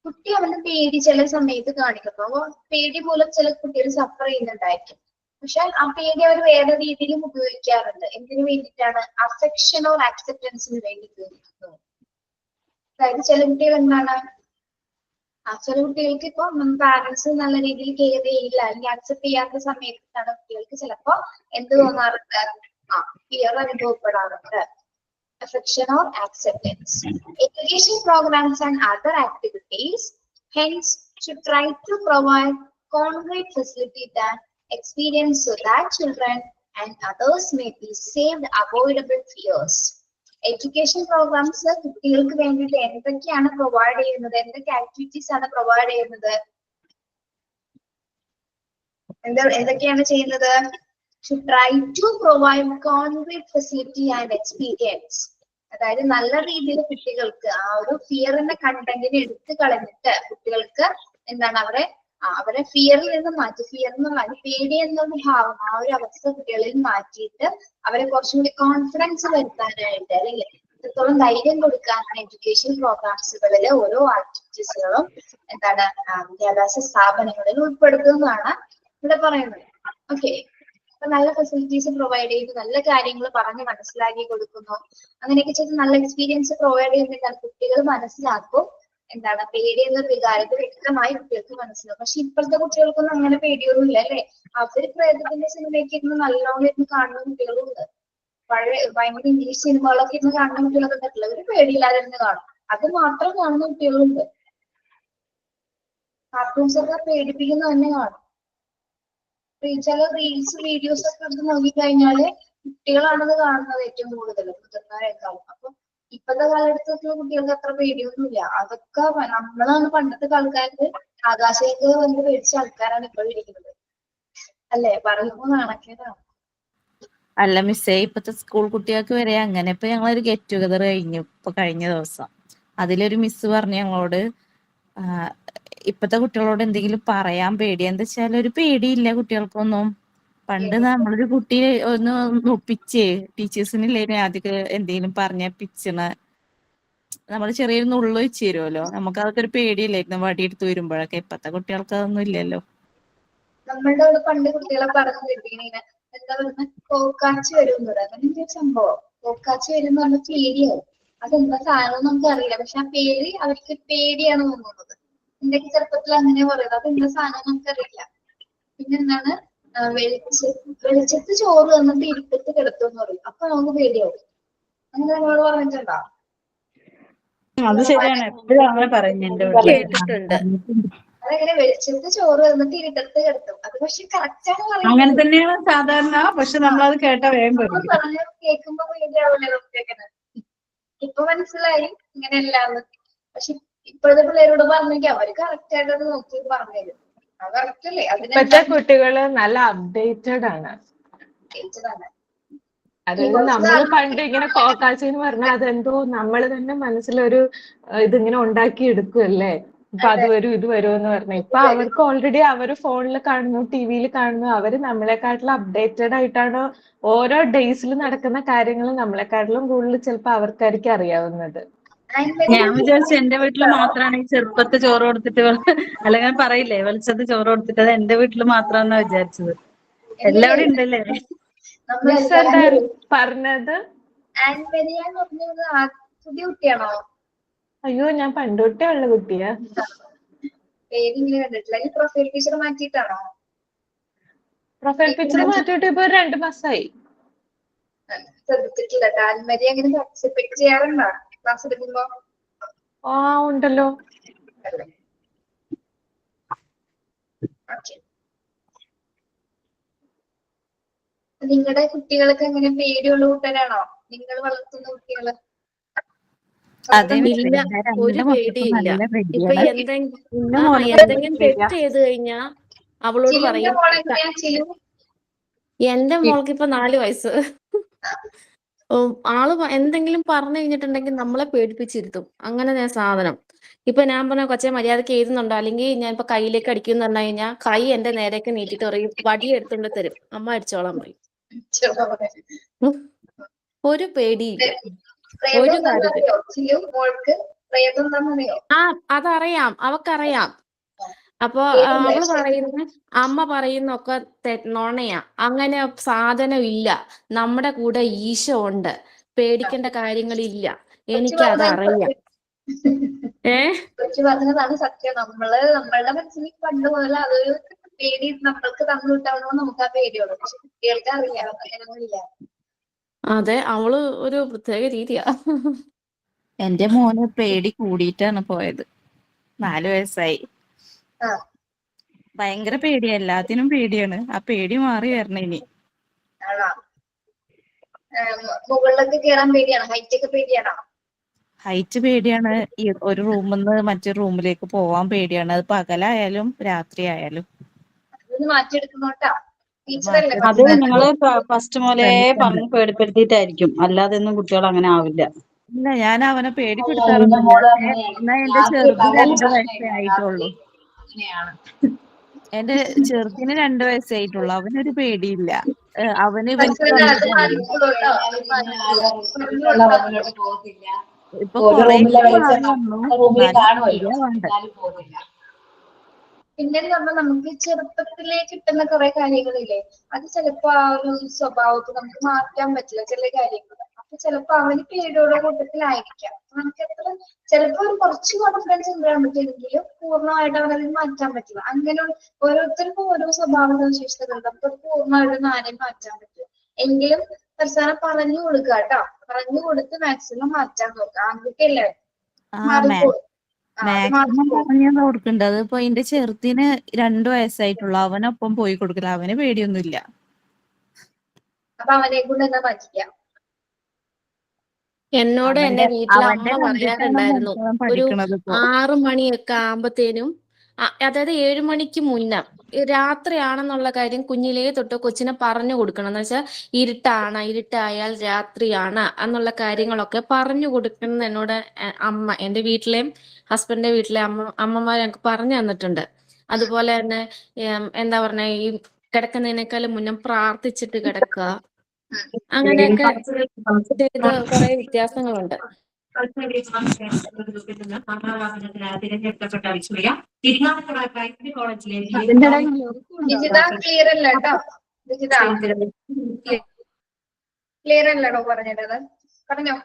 കുട്ടി അവന്റെ പേടി ചില സമയത്ത് കാണിക്കുന്നു. അപ്പൊ പേടി മൂലം ചില കുട്ടികൾ സഫർ ചെയ്യുന്നുണ്ടായിരിക്കും. പക്ഷെ ആ പേടി അവർ വേറെ രീതിയിലും ഉപയോഗിക്കാറുണ്ട്. എന്തിനു വേണ്ടിയിട്ടാണ്? അഫെക്ഷൻ ഓർ ആക്സെപ്റ്റൻസിന് വേണ്ടി ഉപയോഗിക്കുന്നു. അതായത് ചില കുട്ടികൾ എന്താണ്, ചില കുട്ടികൾക്ക് ഇപ്പൊ പാരന്റ്സ് നല്ല രീതിയിൽ കെയർ ചെയ്യില്ല അല്ലെങ്കിൽ അക്സെപ്റ്റ് ചെയ്യാത്ത സമയത്താണ് കുട്ടികൾക്ക് ചിലപ്പോ എന്ത് തോന്നാറുണ്ട്? ഫിയർ അനുഭവപ്പെടാറുണ്ട്. Affection or acceptance. Education programs and other activities hence should try to provide concrete facility that experience so that children and others may be saved avoidable fears. Education programmes കുട്ടികൾക്ക് വേണ്ടിയിട്ട് എന്തൊക്കെയാണ് പ്രൊവൈഡ് ചെയ്യുന്നത്? എന്തൊക്കെ activities ആണ് provide ചെയ്യുന്നത്? എന്തൊക്കെയാണ് ചെയ്യുന്നത്? To try to provide concrete facility and experience. അതായത് നല്ല രീതിയിൽ കുട്ടികൾക്ക് ആ ഒരു ഫിയറിന്റെ കണ്ടന്റിനെ എടുത്തു കളഞ്ഞിട്ട് കുട്ടികൾക്ക് എന്താണ് അവരെ ഫിയറിൽ നിന്ന് മാറ്റി, ഫിയർ എന്നുള്ള പേടി എന്നുള്ള ഭാവം ആ ഒരു അവസ്ഥ കുട്ടികളിൽ മാറ്റിയിട്ട് അവരെ കുറച്ചും കൂടി കോൺഫിഡൻസ് വരുത്താനായിട്ട് അല്ലെങ്കിൽ എത്രത്തോളം ധൈര്യം കൊടുക്കാനാണ് എഡ്യൂക്കേഷൻ പ്രോഗ്രാംസുകളിൽ ഓരോ ആക്ടിവിറ്റീസുകളും എന്താണ് വിദ്യാഭ്യാസ സ്ഥാപനങ്ങളിൽ ഉൾപ്പെടുത്തുന്നതാണ് ഇവിടെ പറയുന്നത്. ഓക്കെ, അപ്പൊ നല്ല ഫെസിലിറ്റീസ് പ്രൊവൈഡ് ചെയ്യുന്നു, നല്ല കാര്യങ്ങൾ പറഞ്ഞ് മനസ്സിലാക്കി കൊടുക്കുന്നു, അങ്ങനെയൊക്കെ ചെയ്ത് നല്ല എക്സ്പീരിയൻസ് പ്രൊവൈഡ് ചെയ്യുന്നുണ്ട്. കുട്ടികൾ മനസ്സിലാക്കും എന്താണ് പേടി എന്നൊരു വികാരത്തെ വ്യക്തമായി കുട്ടികൾക്ക് മനസ്സിലാവും. പക്ഷെ ഇപ്പോഴത്തെ കുട്ടികൾക്കൊന്നും അങ്ങനെ പേടിയൊന്നും ഇല്ല അല്ലെ? അവർ പ്രേതത്തിന്റെ സിനിമയൊക്കെ ഇരുന്ന് നല്ലോണം ഇരുന്ന് കാണുന്ന കുട്ടികളുണ്ട്. പഴയ ഭയങ്കര ഇംഗ്ലീഷ് സിനിമകളൊക്കെ ഇരുന്ന് കാണുന്ന കുട്ടികളൊക്കെ ഉണ്ടല്ലോ, ഒരു പേടിയില്ലാതെ ഇരുന്ന് കാണും. അത് മാത്രം കാണുന്ന കുട്ടികളുണ്ട്. കാർട്ടൂൺസ് ഒക്കെ പേടിപ്പിക്കുന്ന തന്നെ കാണും. ചില റീൽസ് വീഡിയോസ് ഒക്കെ എടുത്ത് നോക്കിക്കഴിഞ്ഞാല് കുട്ടികളാണത് കാണുന്നത് ഏറ്റവും കൂടുതൽ മുതിർന്നവരെക്കാളും. അപ്പൊ ഇപ്പോഴത്തെ കാലഘട്ടത്തിലുള്ള കുട്ടികൾക്ക് അത്ര പേടിയൊന്നുമില്ല. അതൊക്കെ നമ്മളാണ് പണ്ടത്തെ ആൾക്കാർക്ക് ആകാശത്തേക്ക് വന്ന് പേടിച്ച ആൾക്കാരാണ് ഇപ്പോൾ ഇരിക്കുന്നത് അല്ലെ? പറയുമ്പോൾ നാണക്കേടാണ്. അല്ല മിസ്സേ, ഇപ്പത്തെ സ്കൂൾ കുട്ടികൾക്ക് വരെ അങ്ങനെ. ഇപ്പൊ ഞങ്ങളൊരു ഗെറ്റ് ടുഗദർ കഴിഞ്ഞു ഇപ്പൊ കഴിഞ്ഞ ദിവസം. അതിലൊരു മിസ് പറഞ്ഞു ഞങ്ങളോട്, ഇപ്പത്തെ കുട്ടികളോട് എന്തെങ്കിലും പറയാൻ പേടി. എന്താ വെച്ചാൽ ഒരു പേടിയില്ല കുട്ടികൾക്കൊന്നും. പണ്ട് നമ്മളൊരു കുട്ടിയെ ഒന്ന് ഒപ്പിച്ചേ ടീച്ചേഴ്സിനില്ലേ ആദ്യമൊക്കെ എന്തെങ്കിലും പറഞ്ഞ പിച്ചണ നമ്മള് ചെറിയൊരു നുള്ളു വെച്ച് തരുമല്ലോ, നമുക്ക് അതൊക്കെ ഒരു പേടിയില്ലായിരുന്നു വടിയെടുത്ത് വരുമ്പോഴൊക്കെ. ഇപ്പത്തെ കുട്ടികൾക്ക് അതൊന്നും ഇല്ലല്ലോ. നമ്മളുടെ അവിടെ പണ്ട് കുട്ടികളെ പറഞ്ഞു കേട്ടിങ്ങനെ എന്താ പറയുക, കോക്കാച്ചി വരും ഇവിടെ, അങ്ങനെ സംഭവം. കോക്കാച്ചി വരും എന്ന് പറഞ്ഞ പേടിയാവും. അതെന്താ സാധനം നമുക്ക് അറിയില്ല, പക്ഷെ ആ പേര് അവർക്ക് പേടിയാണ് തോന്നുന്നത്. എന്റെയൊക്കെ ചെറുപ്പത്തിൽ അങ്ങനെ പറയുന്നത്. അതെന്താ സാധനം നമുക്കറിയില്ല. പിന്നെന്താണ് വെളിച്ചത്ത് ചോറ് തന്നിട്ട് ഇരുട്ടത്ത് കിടത്തും എന്ന് പറയും. അപ്പൊ നമുക്ക് പേടിയാവും. അങ്ങനെ നമ്മളോട് പറഞ്ഞിട്ടുണ്ടോ? അത് ശരിയാണ്, എപ്പോഴും അങ്ങനെ പറയുന്നു എന്റെ കേട്ടിട്ടുണ്ട്. അതെങ്ങനെ വെളിച്ചത്ത് ചോറ് തന്നിട്ട് ഇരുട്ടത്ത് കിടത്തും? അത് പക്ഷെ കറക്റ്റ് ആണ് അങ്ങനെ പറയുന്നത്. തന്നെയാണ് സാധാരണ, പക്ഷെ നമ്മളത് കേട്ട വേഗം നമ്മൾ പറഞ്ഞ കേൾക്കുമ്പോ പേടിയാവില്ലേ നമുക്കങ്ങനെ? ഇപ്പൊ മനസ്സിലായി ഇങ്ങനെയല്ലാന്ന്. പക്ഷെ ഇപ്പോഴത്തെ പിള്ളേരോട് പറഞ്ഞെങ്കിൽ അവര് കറക്റ്റ് ആയിട്ട് അത് നോക്കി പറഞ്ഞുതരും. അത് കറക്റ്റ് അല്ലേ? ഇപ്പത്തെ കുട്ടികള് നല്ല അപ്ഡേറ്റഡ് ആണ്. അതായത് നമ്മൾ പണ്ട് ഇങ്ങനെ കോക്കാച്ചി എന്ന് പറഞ്ഞാൽ അതെന്തോ നമ്മൾ തന്നെ മനസ്സിലൊരു ഇതിങ്ങനെ ഉണ്ടാക്കി എടുക്കുമല്ലേ, ഇപ്പൊ അത് വരും ഇത് വരും എന്ന് പറഞ്ഞ. ഇപ്പൊ അവർക്ക് ഓൾറെഡി അവർ ഫോണിൽ കാണുന്നു, ടിവിയിൽ കാണുന്നു. അവര് നമ്മളെക്കാട്ടിലും അപ്ഡേറ്റഡ് ആയിട്ടാണ് ഓരോ ഡേയ്സിൽ നടക്കുന്ന കാര്യങ്ങൾ നമ്മളെക്കാട്ടിലും കൂടുതൽ ചിലപ്പോ അവർക്കായിരിക്കും അറിയാവുന്നത്. ഞാൻ വിചാരിച്ചു എന്റെ വീട്ടിൽ മാത്രമാണ് ഈ ചെറുപ്പത്ത് ചോറ് കൊടുത്തിട്ട് അല്ലെങ്കിൽ പറയില്ലേ വെളിച്ചത്ത് ചോറ് കൊടുത്തിട്ട്, അത് എന്റെ വീട്ടിൽ മാത്രമാണെന്നാ വിചാരിച്ചത്. എല്ലാവരും ഉണ്ടല്ലേ? മിസ് എന്താ പറഞ്ഞത്? പുതിയ കുട്ടിയാണോ? അയ്യോ, ഞാൻ പണ്ടുതൊട്ടേ ഉള്ള കുട്ടിയാ. പേരിങ്ങനെ കണ്ടിട്ടില്ല. ഈ പ്രൊഫൈൽ പിക്ചർ മാറ്റിയിട്ടാണോ? പ്രൊഫൈൽ പിക്ചർ മാറ്റിയിട്ട് ഇപ്പൊ 2 മാസമായി. ശ്രദ്ധിച്ചിട്ടില്ല. താൽമരി അങ്ങനെ പാർട്ടിസിപ്പേറ്റ് ചെയ്യാറുണ്ടോ ക്ലാസ് എടുക്കുമ്പോ? ആ ഉണ്ടല്ലോ. നിങ്ങളുടെ കുട്ടികൾക്ക് എങ്ങനെ പേടിയുള്ള കൂട്ടരാണോ നിങ്ങൾ വളർത്തുന്ന കുട്ടികള്? ഇല്ല, ഒരു പേടിയില്ല. ഇപ്പൊ എന്തെങ്കിലും തെറ്റ് ചെയ്ത് കഴിഞ്ഞാ അവളോട് പറയും. എന്റെ മോൾക്ക് ഇപ്പൊ 4 വയസ്സ്. ആള് എന്തെങ്കിലും പറഞ്ഞു കഴിഞ്ഞിട്ടുണ്ടെങ്കിൽ നമ്മളെ പേടിപ്പിച്ചിരുത്തും. അങ്ങനെ ഞാൻ സാധനം. ഇപ്പൊ ഞാൻ പറഞ്ഞ കൊച്ചെ മര്യാദക്ക് എഴുതുന്നുണ്ടോ, അല്ലെങ്കിൽ ഞാൻ ഇപ്പൊ കയ്യിലേക്ക് അടിക്കുന്നു പറഞ്ഞു കഴിഞ്ഞാൽ കൈ എന്റെ നേരേക്ക് നീട്ടിട്ട് പറയും, വടി എടുത്തോണ്ട് തരും, അമ്മ അടിച്ചോളാൻ പറയും. ഒരു പേടിയില്ല ഒരു കാര്യത്തിൽ. അതറിയാം, അവക്കറിയാം. അപ്പൊ അവള് പറയുന്ന അമ്മ പറയുന്നൊക്കെ നുണയാ. അങ്ങനെ സാധനം ഇല്ല. നമ്മുടെ കൂടെ ഈശോ ഉണ്ട്. പേടിക്കേണ്ട കാര്യങ്ങളില്ല. എനിക്കതറിയാം. കൊച്ചു പറഞ്ഞതാണ് സത്യം. നമ്മളുടെ മനസ്സിൽ പണ്ട് മുതൽ അതൊരു പേടി നമ്മൾക്ക് തന്നു വിട്ടാണോ നമുക്ക് ആ പേടിയുള്ളൂ. പക്ഷെ കുട്ടികൾക്ക് അറിയാം അങ്ങനെയൊന്നുമില്ല. അതെ, അവള് ഒരു പ്രത്യേക രീതിയാ. എന്റെ മോന് പേടി കൂടിയിട്ടാണ് പോയത്. 4 വയസ്സായി. ഭയങ്കര പേടിയാ, എല്ലാത്തിനും പേടിയാണ്. ആ പേടി മാറി വരണം ഇനി. മുകളിലൊക്കെ കേറാൻ പേടിയാണോ? ഹൈറ്റ് ഒക്കെ പേടിയാണോ? ഹൈറ്റ് പേടിയാണ്. ഈ ഒരു റൂമിൽ നിന്ന് മറ്റൊരു റൂമിലേക്ക് പോവാൻ പേടിയാണ്. അത് പകലായാലും രാത്രി ആയാലും. അതൊന്ന് മാറ്റിയെടുക്കുന്നോട്ടാ. ടീച്ചറല്ലേ അത് നിങ്ങള് ഫസ്റ്റ് മുതലേ പറഞ്ഞ് പേടിപ്പെടുത്തിയിട്ടായിരിക്കും. അല്ലാതെ ഒന്നും കുട്ടികൾ അങ്ങനെ ആവില്ല. ഇല്ല, ഞാൻ അവനെ പേടിപ്പെടുത്താറൊന്നുമില്ല. എന്നാ എന്റെ ചെറുത് 2 വയസ്സേ ആയിട്ടുള്ളൂ. എന്റെ ചെറുതിന് 2 വയസ്സേ ആയിട്ടുള്ളൂ. അവനൊരു പേടിയില്ല. അവന് ഇവനിക്ക് ഇപ്പൊ കൊറേയൊക്കെ മാറി വന്നു. പിന്നെ നമ്മൾ നമുക്ക് ചെറുപ്പത്തിലേ കിട്ടുന്ന കുറെ കാര്യങ്ങളില്ലേ, അത് ചിലപ്പോ ആ ഒരു സ്വഭാവത്തിൽ നമുക്ക് മാറ്റാൻ പറ്റില്ല ചില കാര്യങ്ങൾ. അപ്പൊ ചിലപ്പോ അവന് പേടിയുടെ കൂട്ടത്തിലായിരിക്കാം. നമുക്ക് എത്ര ചിലപ്പോ ഒരു കുറച്ച് കോൺഫിഡൻസ് ഉണ്ടാകാൻ പറ്റുമെങ്കിലും പൂർണ്ണമായിട്ട് അവനതിൽ മാറ്റാൻ പറ്റില്ല. അങ്ങനെ ഓരോരുത്തർക്കും ഓരോ സ്വഭാവ സവിശേഷതകളുണ്ട്. അപ്പൊ പൂർണ്ണമായിട്ടൊന്നും ആരെയും മാറ്റാൻ പറ്റില്ല. എങ്കിലും അവസാനം പറഞ്ഞു കൊടുക്കുക കേട്ടോ. പറഞ്ഞു കൊടുത്ത് മാക്സിമം മാറ്റാൻ നോക്കുക. ആൺകുട്ടിയല്ലേ, മാറിക്കോളും. മാക്സിമം പറഞ്ഞു കൊടുക്കുന്നുണ്ട്. അതിപ്പോ എന്റെ ചെറുതിന് 2 വയസ്സായിട്ടുള്ളൂ. അവനൊപ്പം പോയി കൊടുക്കില്ല. അവന് പേടിയൊന്നുമില്ല. അപ്പൊ അവനെ കൊണ്ട് എന്താ പറ്റിക്കാം. എന്നോട് എന്റെ വീട്ടിലെ അമ്മ പറയാറുണ്ടായിരുന്നു, ഒരു 6 മണിയൊക്കെ ആകുമ്പത്തേനും, അതായത് 7 മണിക്ക് മുന്നേ രാത്രിയാണെന്നുള്ള കാര്യം കുഞ്ഞിലേ തൊട്ട് കൊച്ചിനെ പറഞ്ഞു കൊടുക്കണം. എന്ന് വെച്ചാൽ ഇരുട്ടായാൽ രാത്രിയാണ് എന്നുള്ള കാര്യങ്ങളൊക്കെ പറഞ്ഞു കൊടുക്കണം എന്നോട് അമ്മ, എന്റെ വീട്ടിലെയും ഹസ്ബൻഡിന്റെ വീട്ടിലെ അമ്മമാർ ഞങ്ങൾക്ക് പറഞ്ഞു തന്നിട്ടുണ്ട്. അതുപോലെ തന്നെ എന്താ പറഞ്ഞ, ഈ കിടക്കുന്നതിനേക്കാളും മുന്നേ പ്രാർത്ഥിച്ചിട്ട് കിടക്കുക, അങ്ങനെയൊക്കെ കുറെ വ്യത്യാസങ്ങളുണ്ട്. ക്ലിയർ അല്ല കേട്ടോ. ക്ലിയർ അല്ലടോ പറഞ്ഞത്. പറഞ്ഞോ.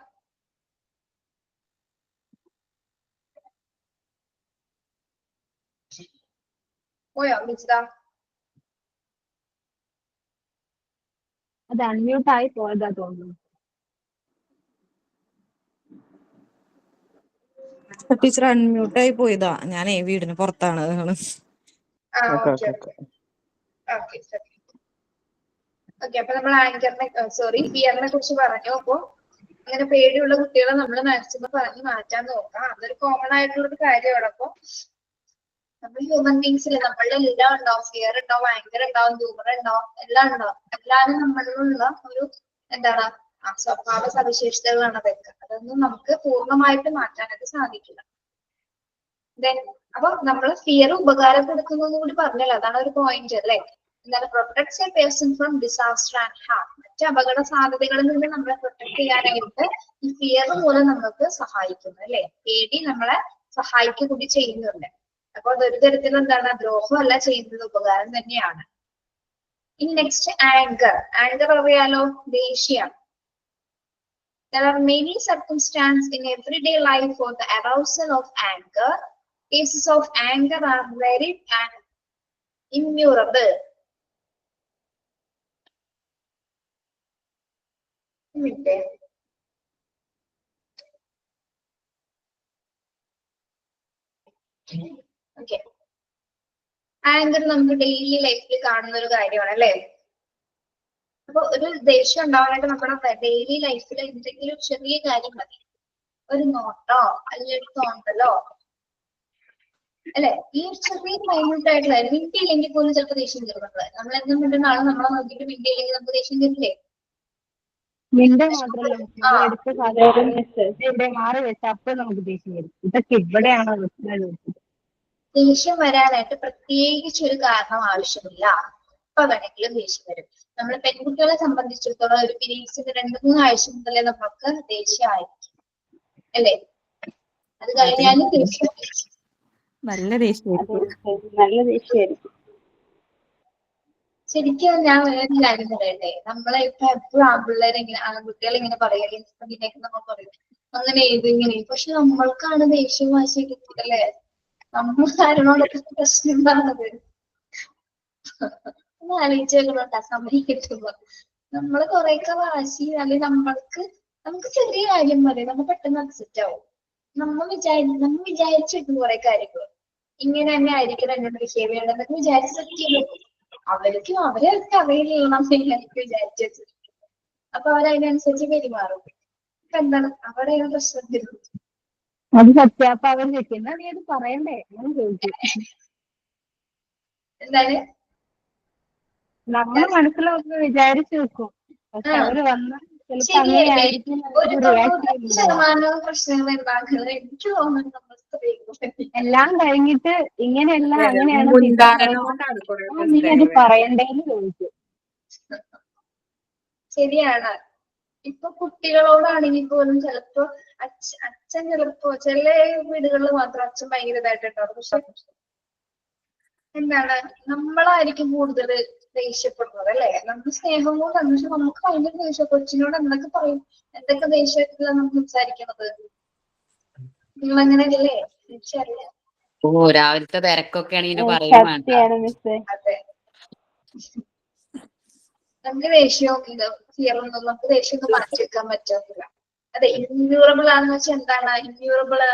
പോയോ വിജിത? അത് അൺമ്യൂട്ട് ആയി പോയതാ തോന്നുന്നു. ടീച്ചർ അൺമ്യൂട്ട് ആയി പോയതാ. ഞാനേ വീടിന് പുറത്താണ്. അപ്പൊ നമ്മൾ ആങ്കറിനെ ഫിയറിനെ കുറിച്ച് പറഞ്ഞു. അപ്പൊ അങ്ങനെ പേടിയുള്ള കുട്ടികളെ നമ്മൾ മാക്സിമം പറഞ്ഞ് മാറ്റാൻ നോക്കാം. അതൊരു കോമൺ ആയിട്ടുള്ളൊരു കാര്യമാണ്. അപ്പൊ നമ്മൾ ഹ്യൂമൻ ബീങ്സിൽ നമ്മളുടെ എല്ലാം ഉണ്ടാവും. ഫിയർ ഉണ്ടാവും, ആങ്കർ ഉണ്ടാവും, ഹ്യൂമർ ഉണ്ടാവും, എല്ലാം ഉണ്ടാവും. എല്ലാവരും നമ്മളിലുള്ള ഒരു എന്താണ് സ്വഭാവ സവിശേഷതകളാണ് അതൊക്കെ. അതൊന്നും നമുക്ക് പൂർണ്ണമായിട്ട് മാറ്റാനായിട്ട് സാധിക്കില്ല. അപ്പൊ നമ്മൾ ഫിയർ ഉപകാരപ്പെടുത്തുന്നതും കൂടി പറഞ്ഞല്ലോ. അതാണ് ഒരു പോയിന്റ് അല്ലേ. എന്താണ്, protects a person from disaster and harm. മറ്റ് അപകട സാധ്യതകളിൽ നിന്ന് നമ്മളെ പ്രൊട്ടക്ട് ചെയ്യാനായിട്ട് ഈ ഫിയർ മൂലം നമുക്ക് സഹായിക്കുന്നു അല്ലെ. പേടി നമ്മളെ സഹായിക്കുക കൂടി ചെയ്യുന്നുണ്ട്. അപ്പൊ അതൊരു തരത്തിൽ എന്താണ്, ദ്രോഹമല്ല ചെയ്യുന്നത്, ഉപകാരം തന്നെയാണ്. ഇനി നെക്സ്റ്റ് ആങ്കർ. ആങ്കർ അറിയാലോ, ദേഷ്യം. There are many circumstances in everyday life for the arousal of anger. Cases of anger are varied and innumerable. Okay. Anchor നമുക്ക് ഡെയിലി ലൈഫിൽ കാണുന്ന ഒരു കാര്യമാണ് അല്ലേ. അപ്പൊ ഒരു ദേഷ്യം ഉണ്ടാവാനായിട്ട് നമ്മുടെ ഡെയിലി ലൈഫിൽ എന്തെങ്കിലും ചെറിയ കാര്യം മതി. ഒരു നോട്ടോ അല്ലെങ്കിൽ ഒരു തോന്നലോ അല്ലെ, ഈ ഒരു ചെറിയ മൈന്യൂട്ട് ആയിട്ടുള്ള മിണ്ടിയില്ലെങ്കിൽ പോലും ചിലപ്പോൾ ദേഷ്യം കയറുന്നത്. നമ്മൾ എന്തും മിണ്ടുന്ന ആളെ നമ്മളെ നോക്കിയിട്ട് മിണ്ടിയില്ലെങ്കിൽ നമുക്ക് ദേഷ്യം കയറില്ലേ. മിണ്ട മാത്രമല്ല, എടുത്ത സാധനം മാറി വെച്ച അപ്പൊ നമുക്ക് ദേഷ്യം വരും. ഇതൊക്കെ ഇവിടെയാണോ ദേഷ്യം വരാനായിട്ട് പ്രത്യേകിച്ച് ഒരു കാരണം ആവശ്യമില്ല. എപ്പോ വേണമെങ്കിലും ദേഷ്യം വരും. നമ്മൾ പെൺകുട്ടികളെ സംബന്ധിച്ചിടത്തോളം ഒരു പീരീഡ്സിന്റെ 2-3 ആഴ്ച മുതലേ നമുക്ക് ദേഷ്യം ആയിരിക്കും അല്ലേ. അത് കഴിഞ്ഞാലും ദേഷ്യം. നല്ല ദേഷ്യമായിരിക്കും. നല്ല ദേഷ്യമായിരിക്കും. ശരിക്കും ഞാൻ വേറൊരു കാര്യം പറയട്ടെ, നമ്മളെ ഇപ്പൊ എപ്പോഴും ആൺപിള്ളേരെ ഇങ്ങനെ ആൺകുട്ടികൾ ഇങ്ങനെ പറയുക ഇതിനൊക്കെ നമ്മൾ പറയും അങ്ങനെ ഇത് ഇങ്ങനെ, പക്ഷെ നമ്മൾക്കാണ് ദേഷ്യം വാശിയൊക്കെ അല്ലേ? നമ്മൾ ആരോടൊക്കെ പ്രശ്നം എന്താണത് ഒന്ന് ആലോചിച്ച് നോക്കണോട്ടാ. സമയം കിട്ടുമ്പോ നമ്മള് കൊറേയൊക്കെ വാശി അല്ലെങ്കിൽ നമുക്ക് ചെറിയ കാര്യം മതി, നമ്മൾ പെട്ടെന്ന് അക്സെപ്റ്റ് ആവും. നമ്മൾ വിചാരിച്ചിട്ട് കുറെ കാര്യങ്ങൾ ഇങ്ങനെ തന്നെ ആയിരിക്കണം എന്നോട് ബിഹേവ് ചെയ്യണം എന്നൊക്കെ വിചാരിച്ച് സെറ്റ് ചെയ്ത് നോക്കും. അവർക്ക് അറിയില്ല നമുക്ക് വിചാരിച്ചു വെച്ചിട്ട്. അപ്പൊ അവരതിനനുസരിച്ച് പെരുമാറും. ഇപ്പൊ എന്താണ് അവിടെ പ്രശ്നം വരും. അത് സത്യം. അപ്പൊ അവർ ചോദിക്കും എന്നാ നീ അത് പറയണ്ടേ എന്ന് ചോദിക്കും. എന്താണ് നമ്മള് മനസ്സിലൊക്കെ വിചാരിച്ചു വെക്കും, പക്ഷെ അവര് വന്നാൽ ചിലപ്പോ അങ്ങനെ ശരിയല്ലേ? ആയിരിക്കും ഒരു 90% പ്രശ്നങ്ങൾ ഉണ്ടാക്കുന്നത് എനിക്ക് തോന്നുന്നു നമ്മൾ സ്ത്രീകൾ. എല്ലാം കഴിഞ്ഞിട്ട് ഇങ്ങനെയല്ല അങ്ങനെയാണ് മുൻധാരണ കൊണ്ടാണ് കുറെ നീ അത് പ്രശ്നങ്ങൾ. പറയണ്ടേന്ന് ചോദിക്കും. ശരിയാണ്. ഇപ്പൊ കുട്ടികളോടാണെങ്കിൽ പോലും ചിലപ്പോ അച്ഛൻ ചിലപ്പോ ചില വീടുകളിൽ മാത്രം അച്ഛൻ ഭയങ്കര ഇതായിട്ടുണ്ടാവും. പക്ഷെ എന്താണ് നമ്മളായിരിക്കും കൂടുതൽ ദേഷ്യപ്പെടുന്നത് അല്ലെ? നമുക്ക് സ്നേഹം കൊണ്ടാണ്, പക്ഷെ നമുക്ക് ഭയങ്കര ദേഷ്യം. കൊച്ചിനോട് എന്തൊക്കെ പറയും, എന്തൊക്കെ ദേഷ്യത്തിലാണ് നമുക്ക് സംസാരിക്കുന്നത്. നിങ്ങൾ അങ്ങനെയല്ലേ? എനിക്കറിയാം. ഓ, രാവിലത്തെ തിരക്കൊക്കെയാണ് ഇതിന് പറയും വേണ്ട. സത്യാണ് മിസ്സേ. അതെ, നമുക്ക് ദേഷ്യവും ഫിയറൊന്നും നമുക്ക് ദേഷ്യം ഒന്നും മാറ്റി വെക്കാൻ പറ്റത്തില്ല. അതെ, ഇൻഡ്യൂറബിൾ ആണെന്ന് വെച്ചാൽ എന്താണ് ഇൻഡ്യൂറബിള്?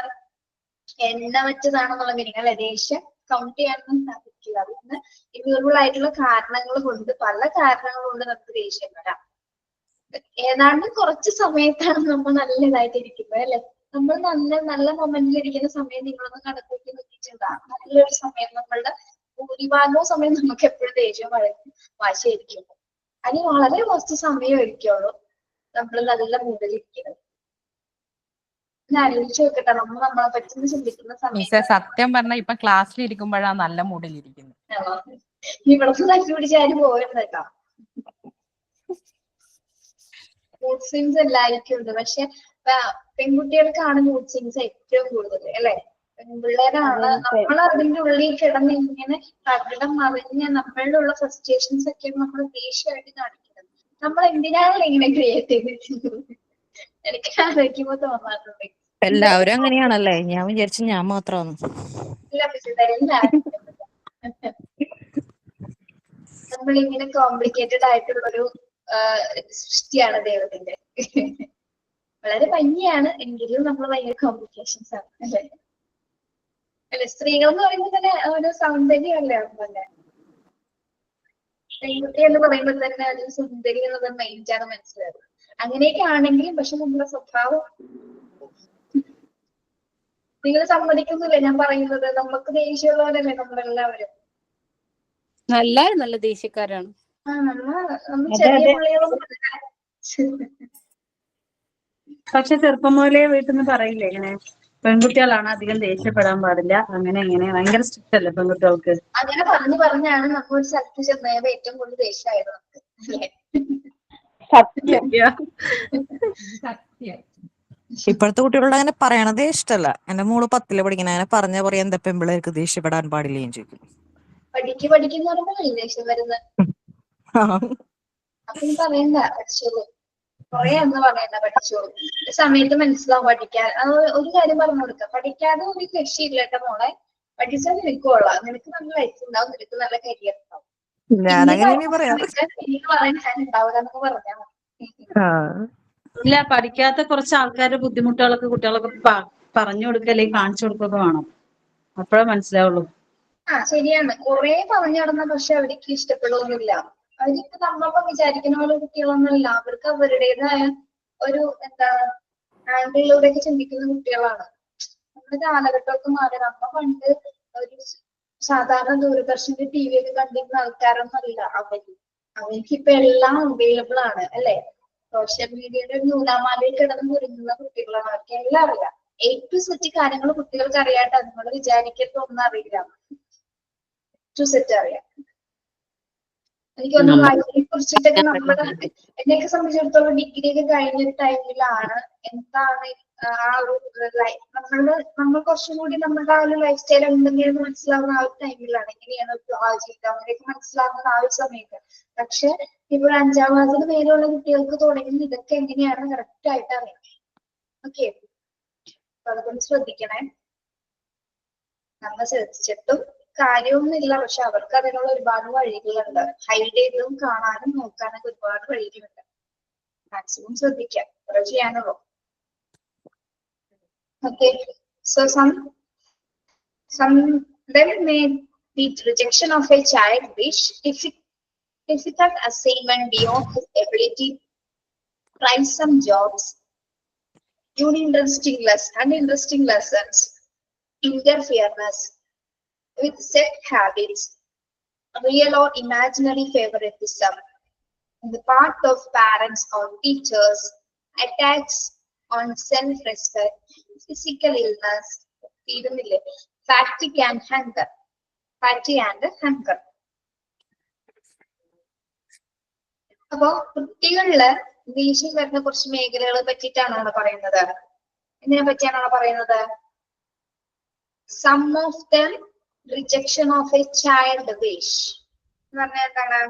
എണ്ണ വെച്ചതാണെന്നുള്ള മീനിങ് അല്ലെ? ദേഷ്യം കൗണ്ട് ചെയ്യാനൊന്നും സാധിക്കില്ല. അതുകൊണ്ട് ഇൻഡ്യൂറബിൾ ആയിട്ടുള്ള കാരണങ്ങൾ കൊണ്ട്, പല കാരണങ്ങൾ കൊണ്ട് നമുക്ക് ദേഷ്യം വരാം. ഏതാണ്ട് കുറച്ച് സമയത്താണ് നമ്മൾ നല്ല ഇതായിട്ട് ഇരിക്കുന്നത് അല്ലെ? നമ്മൾ നല്ല മൊമെന്റിൽ ഇരിക്കുന്ന സമയം നിങ്ങളൊന്ന് കണക്കൂട്ടി നോക്കിയിട്ടുണ്ടാ? നല്ലൊരു സമയം, നമ്മളുടെ ഭൂരിഭാഗവും സമയം നമുക്ക് എപ്പോഴും ദേഷ്യം വാശിയായിരിക്കും. അതിന് വളരെ കുറച്ച് സമയം ഇരിക്കുള്ളൂ നമ്മൾ നല്ല മൂഡിലിരിക്കുന്നത്. ആലോചിച്ച് നോക്കട്ടെ, നമ്മളെ പറ്റി ചിന്തിക്കുന്ന സമയത്ത് സത്യം പറഞ്ഞാൽ ഇപ്പൊ ക്ലാസ്സിൽ ഇരിക്കുമ്പോഴാണ് നല്ല മൂഡിലിരിക്കുന്നത്. ഇവിടത്തെ തല്ലി പിടിച്ചാലും പോരുന്നത് കേട്ടോ. മൂഡ് സ്വിങ്സ് എല്ലാവർക്കും ഉണ്ട്, പക്ഷെ പെൺകുട്ടികൾക്കാണ് മൂഡ് സ്വിങ്സ് ഏറ്റവും കൂടുതൽ അല്ലെ? പെൺപിള്ളേരാണ്. നമ്മൾ അതിന്റെ ഉള്ളിൽ കിടന്ന് ഇങ്ങനെ പ്രകടം മറിഞ്ഞ് നമ്മളുടെ ഉള്ള ഫ്രസ്ട്രേഷൻസ് ഒക്കെ നമ്മൾ ദേഷ്യമായിട്ട് കാണിക്കുന്നത്. നമ്മൾ എന്തിനാണ് ഇങ്ങനെ ക്രിയേറ്റ് ചെയ്തിട്ടുള്ളത്? എനിക്ക് ആലോചിക്കുമ്പോ തോന്നാറുണ്ട്. എല്ലാവരും അങ്ങനെയാണല്ലേ? ഞാൻ വിചാരിച്ചു ഞാൻ മാത്രമാണ്. നമ്മളിങ്ങനെ കോംപ്ലിക്കേറ്റഡ് ആയിട്ടുള്ളൊരു സൃഷ്ടിയാണ് ദൈവത്തിന്റെ. വളരെ ഭംഗിയാണ്, എങ്കിലും നമ്മൾ ഭയങ്കര കോംപ്ലിക്കേഷൻസ് ആണ് അല്ലെ? അല്ലെ, സ്ത്രീകൾ എന്ന് പറയുമ്പോൾ തന്നെ ഒരു സൗന്ദര്യമല്ലേ? അതുപോലെ പെൺകുട്ടി എന്ന് പറയുമ്പോൾ തന്നെ ഒരു സുന്ദരി എന്നുള്ള മൈൻഡാണ് മനസ്സിലായത്. അങ്ങനെയൊക്കെ ആണെങ്കിലും പക്ഷെ നമ്മുടെ സ്വഭാവം നിങ്ങൾ സമ്മതിക്കുന്നില്ലേ ഞാൻ പറയുന്നത്? നമുക്ക് ദേഷ്യമുള്ളവരല്ലേ നമ്മളെല്ലാവരും? നല്ല ദേഷ്യക്കാരാണ്. നമ്മൾ ചെറിയ പിള്ളേരും. പക്ഷെ ചെറുപ്പം മുതലേ വീട്ടിൽ നിന്ന് പറയില്ലേ ഇങ്ങനെ പെൺകുട്ടികളാണ് അധികം ദേഷ്യപ്പെടാൻ പാടില്ല, അങ്ങനെ ഇങ്ങനെ ഭയങ്കര സ്ട്രിക്റ്റ് അല്ലേ പെൺകുട്ടികൾക്ക്? അങ്ങനെ പറഞ്ഞ് നമ്മൾ ഒരു സ്ഥലത്ത് ചെന്നപ്പോൾ ഏറ്റവും കൂടുതൽ ദേഷ്യമായത് നമുക്ക് അല്ലേ? സത്യം. ഇപ്പോഴത്തെ കുട്ടികളോട് അങ്ങനെ പറയണതേ ഇഷ്ടമല്ല. എന്റെ മോള് 10ല് പഠിക്കണ, അങ്ങനെ പറഞ്ഞ പറയാ എന്താ പെമ്പിള്ളേർക്ക് ദേഷ്യപ്പെടാൻ പാടില്ലേന്ന് ചോദിക്കും. പഠിക്കുന്ന പറയുമ്പോഴല്ലേ ദേഷ്യം വരുന്നത്? അപ്പൊ പറയണ്ട, പഠിച്ചോളൂ. കൊറേ ഒന്നും പറയണ്ട, പഠിച്ചോളൂ. സമയത്ത് മനസ്സിലാവും. ഒരു കാര്യം പറഞ്ഞു കൊടുക്കുക, പഠിക്കാതെ ഒരു രക്ഷയില്ല കേട്ടോ മോളെ. പഠിച്ചാൽ നിനക്ക് കൊള്ളാം, നിനക്ക് നല്ല ലൈഫ് ഉണ്ടാവും, നിനക്ക് നല്ല കരിയർ ഉണ്ടാവും. ഉണ്ടാവില്ലെന്നൊക്കെ പറഞ്ഞാൽ ഇല്ല, പഠിക്കാത്ത കുറച്ച് ആൾക്കാരുടെ ബുദ്ധിമുട്ടുകളൊക്കെ കുട്ടികളൊക്കെ പറഞ്ഞു കൊടുക്കുക അല്ലെങ്കിൽ കാണിച്ചു കൊടുക്കുകയൊക്കെ വേണം. അപ്പോഴേ മനസ്സിലാവുള്ളൂ. ശരിയാണ്. കുറെ പറഞ്ഞു നടന്ന പക്ഷെ അവർക്ക് ഇഷ്ടപ്പെടുകയൊന്നുമില്ല. അവർക്ക് നമ്മളിപ്പം വിചാരിക്കുന്ന പോലെ കുട്ടികളൊന്നുമല്ല. അവർക്ക് അവരുടേതായ ഒരു ആംഗിളിലൂടെയൊക്കെ ചിന്തിക്കുന്ന കുട്ടികളാണ്. നമ്മുടെ കാലഘട്ടമൊക്കെ മാറി. നമ്മ പണ്ട് ഒരു സാധാരണ ദൂരദർശന്റെ TV ഒക്കെ കണ്ടിരുന്ന ആൾക്കാരൊന്നുമല്ല അവർക്ക് ഇപ്പൊ എല്ലാം അവൈലബിൾ ആണ് അല്ലെ? സോഷ്യൽ മീഡിയയുടെ നൂലാമാലയിൽ കിടന്ന് മുരുങ്ങുന്ന കുട്ടികളാണ്. അവർക്ക് എല്ലാം അറിയാം. A to Z കാര്യങ്ങൾ കുട്ടികൾക്ക് അറിയാട്ടോ. നിങ്ങൾ വിചാരിക്കത്തൊന്നും അറിയില്ല. To Z അറിയാം. എനിക്ക് തോന്നുന്നു അതിനെ കുറിച്ചിട്ടൊക്കെ നമ്മുടെ എന്നെയൊക്കെ സംബന്ധിച്ചിടത്തോളം ഡിഗ്രി ഒക്കെ കഴിഞ്ഞൊരു ടൈമിലാണ് എന്താണ് ആ ഒരു നമ്മൾ കുറച്ചും കൂടി നമ്മുടെ ആ ഒരു ലൈഫ് സ്റ്റൈൽ എന്തെങ്കിലും മനസ്സിലാവുന്ന ആ ഒരു ടൈമിലാണ് എങ്ങനെയാണ് ജീവിതം അങ്ങനെയൊക്കെ മനസ്സിലാവുന്ന ആ ഒരു സമയത്ത്. പക്ഷെ ഇപ്പോൾ 5ാം ക്ലാസ്സിന് മേലുള്ള കുട്ടികൾക്ക് തുടങ്ങി ഇതൊക്കെ എങ്ങനെയാണ് കറക്റ്റ് ആയിട്ട് അറിയാം. ഓക്കെ, അപ്പൊ അതൊക്കെ ശ്രദ്ധിക്കണേ. നമ്മൾ ശ്രദ്ധിച്ചിട്ടും കാര്യമൊന്നുമില്ല, പക്ഷെ അവർക്ക് അതിനുള്ള ഒരുപാട് വഴികളുണ്ട്. ഹൈഡ് ചെയ്തും കാണാനും നോക്കാനൊക്കെ ഒരുപാട് വഴികളുണ്ട്. മാക്സിമം ശ്രദ്ധിക്കാം, അത്ര ചെയ്യാനുള്ളൂ. Okay, so some them may be rejection of a child wish, difficult assignment beyond his ability, try some jobs, uninteresting lessons, interference with set habits, real or imaginary favoritism on the part of parents or teachers, attacks on self-respect, physical illness, fatigue and hunger. അപ്പൊ കുട്ടികളില് ദേഷ്യം വരുന്ന കുറച്ച് മേഖലകളെ പറ്റിയിട്ടാണ് അവിടെ പറയുന്നത്. ഇതിനെ പറ്റിയാണ് അവിടെ പറയുന്നത്. Some of them rejection of a child wish എന്ന് പറഞ്ഞാൽ എന്താണ്?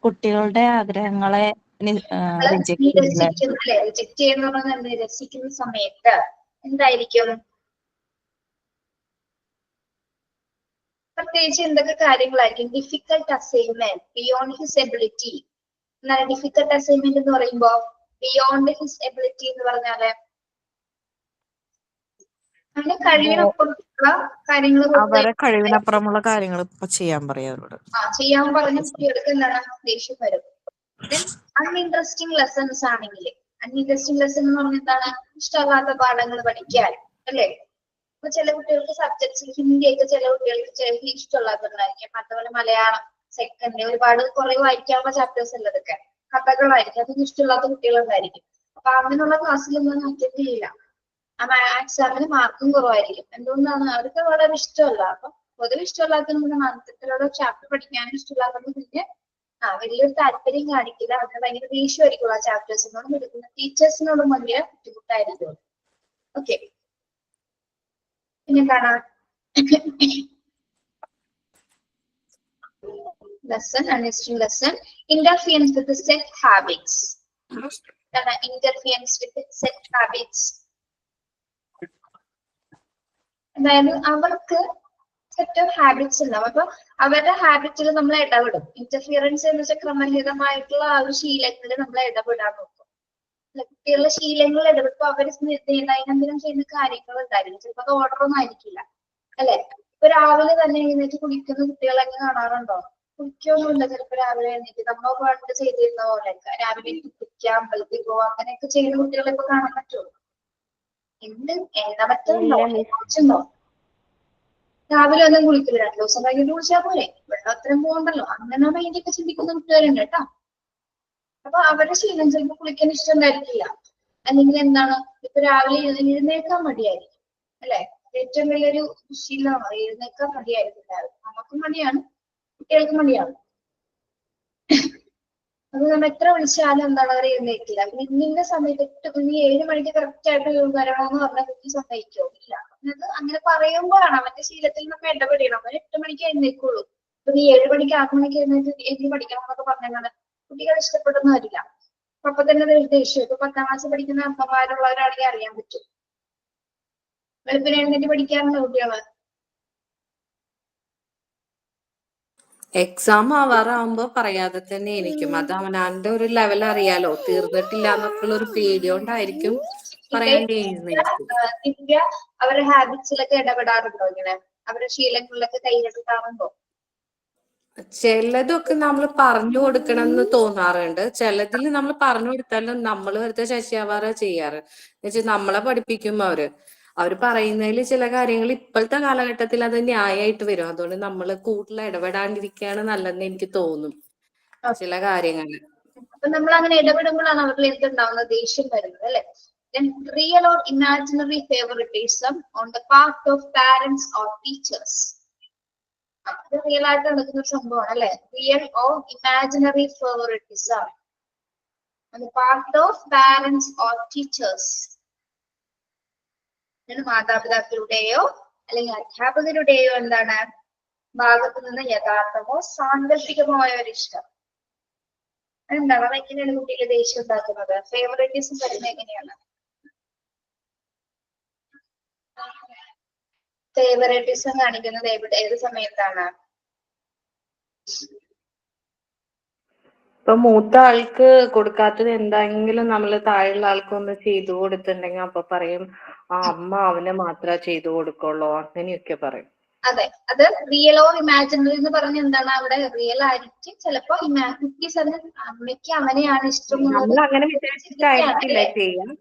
കുട്ടികളുടെ ആഗ്രഹങ്ങളെ റിജക്ട് ചെയ്യുന്ന നിരസിക്കുന്ന സമയത്ത് എന്തായിരിക്കും? പ്രത്യേകിച്ച് എന്തൊക്കെ കാര്യങ്ങളായിരിക്കും? Difficult assignment, beyond his ability. എന്നാൽ ഡിഫിക്കൽട്ട് അസൈൻമെന്റ് എന്ന് പറയുമ്പോ ബിയോണ്ട് ഹിസ് എബിലിറ്റി എന്ന് പറഞ്ഞാല് അവന്റെ കഴിവിനപ്പുറത്തുള്ള കാര്യങ്ങൾ അവരെ കഴിവിനപ്പുറമുള്ള കാര്യങ്ങൾ ചെയ്യാൻ പറയാം അവരോട്. ചെയ്യാൻ പറഞ്ഞ കുട്ടികൾക്ക് എന്താണ്? ദേഷ്യം വരും. അൺഇൻട്രസ്റ്റിംഗ് ലെസൺസ് ആണെങ്കിൽ, അൺഇൻട്രസ്റ്റിംഗ് ലെസൺ എന്ന് പറഞ്ഞാൽ എന്താണ്? ഇഷ്ടമല്ലാത്ത പാഠങ്ങൾ പഠിക്കാൻ അല്ലേ? അപ്പൊ ചില കുട്ടികൾക്ക് സബ്ജക്ട്സ് ഹിന്ദിയൊക്കെ ചില കുട്ടികൾക്ക് ഇഷ്ടമുള്ളതുകൊണ്ടായിരിക്കും. അതുപോലെ മലയാളം സെക്കൻഡ് ഒരുപാട് കുറെ വായിക്കാനുള്ള ചാപ്റ്റേഴ്സ് അല്ല ഇതൊക്കെ, കഥകളായിരിക്കും. അതൊന്നും ഇഷ്ടമില്ലാത്ത കുട്ടികളുണ്ടായിരിക്കും. അപ്പൊ അങ്ങനെയുള്ള ക്ലാസ്സിലൊന്നും അറ്റൻഡ് ചെയ്യില്ല. ആ എക്സാമിന് മാർക്കും കുറവായിരിക്കും. എന്തുകൊണ്ടാണ്? അവർക്ക് വളരെ ഇഷ്ടമല്ല. അപ്പൊ പൊതുവെ ഇഷ്ടമല്ലാത്തതുകൊണ്ട് ഇത്തരത്തിലുള്ള ചാപ്റ്റർ പഠിക്കാനും ഇഷ്ടമില്ലാത്തത് പിന്നെ വലിയൊരു താല്പര്യം കാണിക്കില്ല. അവർക്ക് ഭയങ്കര ദേഷ്യമായിരിക്കും ആ ചാപ്റ്റേഴ്സിനോടും എടുക്കുന്ന ടീച്ചേഴ്സിനോടും വലിയ ബുദ്ധിമുട്ടായിരിക്കും. ഓക്കെ, പിന്നെന്താണ്? lesson, uninteresting lesson, interference with the set habits. Interference with the set habits. അതായത് അവർക്ക് സെറ്റ് ഓഫ് ഹാബിറ്റ്സ് ഉണ്ടാവും. അപ്പൊ അവരുടെ ഹാബിറ്റിൽ നമ്മൾ ഇടപെടും. ഇന്റർഫിയറൻസ് എന്ന് വെച്ചാൽ ക്രമരഹിതമായിട്ടുള്ള ആ ഒരു ശീലങ്ങളിൽ നമ്മൾ ഇടപെടാൻ നോക്കും. കുട്ടികളുടെ ശീലങ്ങളിൽ ഇടപെടുമ്പോൾ അവർ ദൈനംദിനം ചെയ്യുന്ന കാര്യങ്ങൾ ഉണ്ടായിരിക്കും. ചിലപ്പോൾ അത് ഓർഡർ ഒന്നും ആയിരിക്കില്ല അല്ലെ? ഇപ്പൊ രാവിലെ തന്നെ എഴുന്നേറ്റ് കുളിക്കുന്ന കുട്ടികളൊക്കെ കാണാറുണ്ടോ? കുളിക്കൊന്നുമില്ല ചിലപ്പോ രാവിലെ എഴുന്നേറ്റ്. നമ്മൾ പണ്ട് ചെയ്തിരുന്ന പോലെ രാവിലെ കുളിക്കാം, അമ്പലത്തിൽ പോവാം, അങ്ങനെയൊക്കെ ചെയ്യുന്ന കുട്ടികളെ ഇപ്പൊ കാണാൻ പറ്റുമോ? എന്താ പറ്റുന്നുണ്ടോ? രാവിലെ ഒന്നും കുളിക്കില്ല, 2 ദിവസം കഴിഞ്ഞിട്ട് കുളിച്ചാൽ പോരെ, വെള്ളം അത്രയും പോകണ്ടല്ലോ, അങ്ങനെ മൈൻഡൊക്കെ ചിന്തിക്കുന്ന കുട്ടികളുണ്ട് കേട്ടോ. അപ്പൊ അവരുടെ ശീലം ചിലപ്പോൾ കുളിക്കാൻ ഇഷ്ടം ഉണ്ടായിരിക്കില്ല. അല്ലെങ്കിൽ എന്താണ്, ഇപ്പൊ രാവിലെ എഴുന്നേൽക്കാൻ മടിയായിരിക്കും അല്ലെ? ഏറ്റവും വലിയൊരു ശീലമാണ് എഴുന്നേൽക്കാൻ മടിയായിരിക്കും. നമുക്കും മടിയാണ്, കുട്ടികൾക്ക് മടിയാണ്. അത് നമ്മൾ എത്ര വിളിച്ചാലും എന്താണ് അവർ എഴുന്നേൽക്കില്ല. ഇന്നിന്റെ സമയത്ത് 7 മണിക്ക് കറക്റ്റ് ആയിട്ട് വരണമെന്ന് പറഞ്ഞാൽ കുട്ടി സമ്മതിക്കോ? ഇല്ല. അത് അങ്ങനെ പറയുമ്പോഴാണ് അവന്റെ ശീലത്തിൽ നമ്മൾ ഇടപെടണം. അവൻ 8 മണിക്ക് എഴുന്നേക്കുള്ളൂ. ഇപ്പൊ നീ 7 മണിക്ക് 6 മണിക്ക് എഴുന്നേറ്റ് എനിക്ക് പഠിക്കണം എന്നൊക്കെ പറഞ്ഞാൽ കുട്ടികൾ ഇഷ്ടപ്പെടുന്ന വരില്ല. അപ്പൊ തന്നെ ദേഷ്യം. ഇപ്പൊ 10ാം ക്ലാസ് പഠിക്കുന്ന അമ്മമാരുള്ളവരാണെങ്കിൽ അറിയാൻ പറ്റും. വെളുപ്പിന് എഴുന്നേറ്റ് പഠിക്കാറുണ്ട് കുട്ടികള്. എക്സാം ആവാറാവുമ്പോ പറയാതെ തന്നെ ഇരിക്കും. അത് അവനാന്റെ ഒരു ലെവൽ അറിയാലോ, തീർന്നിട്ടില്ല എന്നൊക്കെയുള്ള ഒരു പേടി കൊണ്ടായിരിക്കും പറയാണ്ടിരിക്കും. ദിവ്യ അവരുടെ ഹാബിറ്റ്സിലൊക്കെ ഇടപെടാറുണ്ടോ? ഇങ്ങനെ അവരുടെ ശീലങ്ങളിലൊക്കെ കൈയിലെടുക്കാറുണ്ടോ? ചിലതൊക്കെ നമ്മൾ പറഞ്ഞു കൊടുക്കണം എന്ന് തോന്നാറുണ്ട്. ചിലതിൽ നമ്മൾ പറഞ്ഞു കൊടുത്താലും നമ്മൾ വെറുതെ ശശിയാവാറാ ചെയ്യാറ്. എന്നുവെച്ചാൽ നമ്മളെ പഠിപ്പിക്കും അവര് പറയുന്നതിൽ ചില കാര്യങ്ങൾ ഇപ്പോഴത്തെ കാലഘട്ടത്തിൽ അത് ന്യായമായിട്ട് വരും. അതുകൊണ്ട് നമ്മൾ കൂടുതൽ ഇടപെടാണ്ടിരിക്കുകയാണ് നല്ലതെന്ന് എനിക്ക് തോന്നും ചില കാര്യങ്ങളിൽ. അപ്പൊ നമ്മൾ അങ്ങനെ ഇടപെടുമ്പോഴാണ് അവരുടെ എന്തുണ്ടാവുന്ന ദേഷ്യം വരുന്നത് അല്ലെ? Then real or imaginary favoritism on the part of parents or teachers. അത് റിയൽ ആയിട്ട് നടക്കുന്ന ഒരു സംഭവമാണ് അല്ലെ. Real or imaginary favouritism on the part of parents or teachers. മാതാപിതാക്കളുടെയോ അല്ലെങ്കിൽ അധ്യാപകരുടെയോ എന്താണ് ഭാഗത്തു നിന്ന് യഥാർത്ഥമോ സാങ്കല്പികമായ ഒരു ഇഷ്ടം. എന്താണ് അതെങ്ങനെയാണ് കുട്ടികളെ ദേഷ്യം ഉണ്ടാക്കുന്നത്? ഫേവറിറ്റിസം വരുന്നത് എങ്ങനെയാണ്? ഫേവറിറ്റിസം കാണിക്കുന്നത് ഏത് സമയത്താണ്? ഇപ്പൊ മൂത്ത ആൾക്ക് കൊടുക്കാത്തത് എന്തെങ്കിലും നമ്മൾ താഴെയുള്ള ആൾക്കൊന്ന് ചെയ്തു കൊടുത്തിട്ടുണ്ടെങ്കിൽ അപ്പൊ പറയും ആ അമ്മ അവനെ മാത്രമേ ചെയ്തു കൊടുക്കുള്ളൂ, അങ്ങനെയൊക്കെ പറയും. അതെ, അത് റിയൽ ഓർ ഇമാജിനറി എന്ന് പറഞ്ഞ എന്താണ്? അവിടെ റിയൽ ആയിരിക്കും, ചിലപ്പോ കുട്ടീസ് അമ്മയ്ക്ക് അവനെയാണ് ഇഷ്ടം നമ്മൾ അങ്ങനെ വിചാരിച്ചിട്ടായിരിക്കില്ല ചെയ്യാം,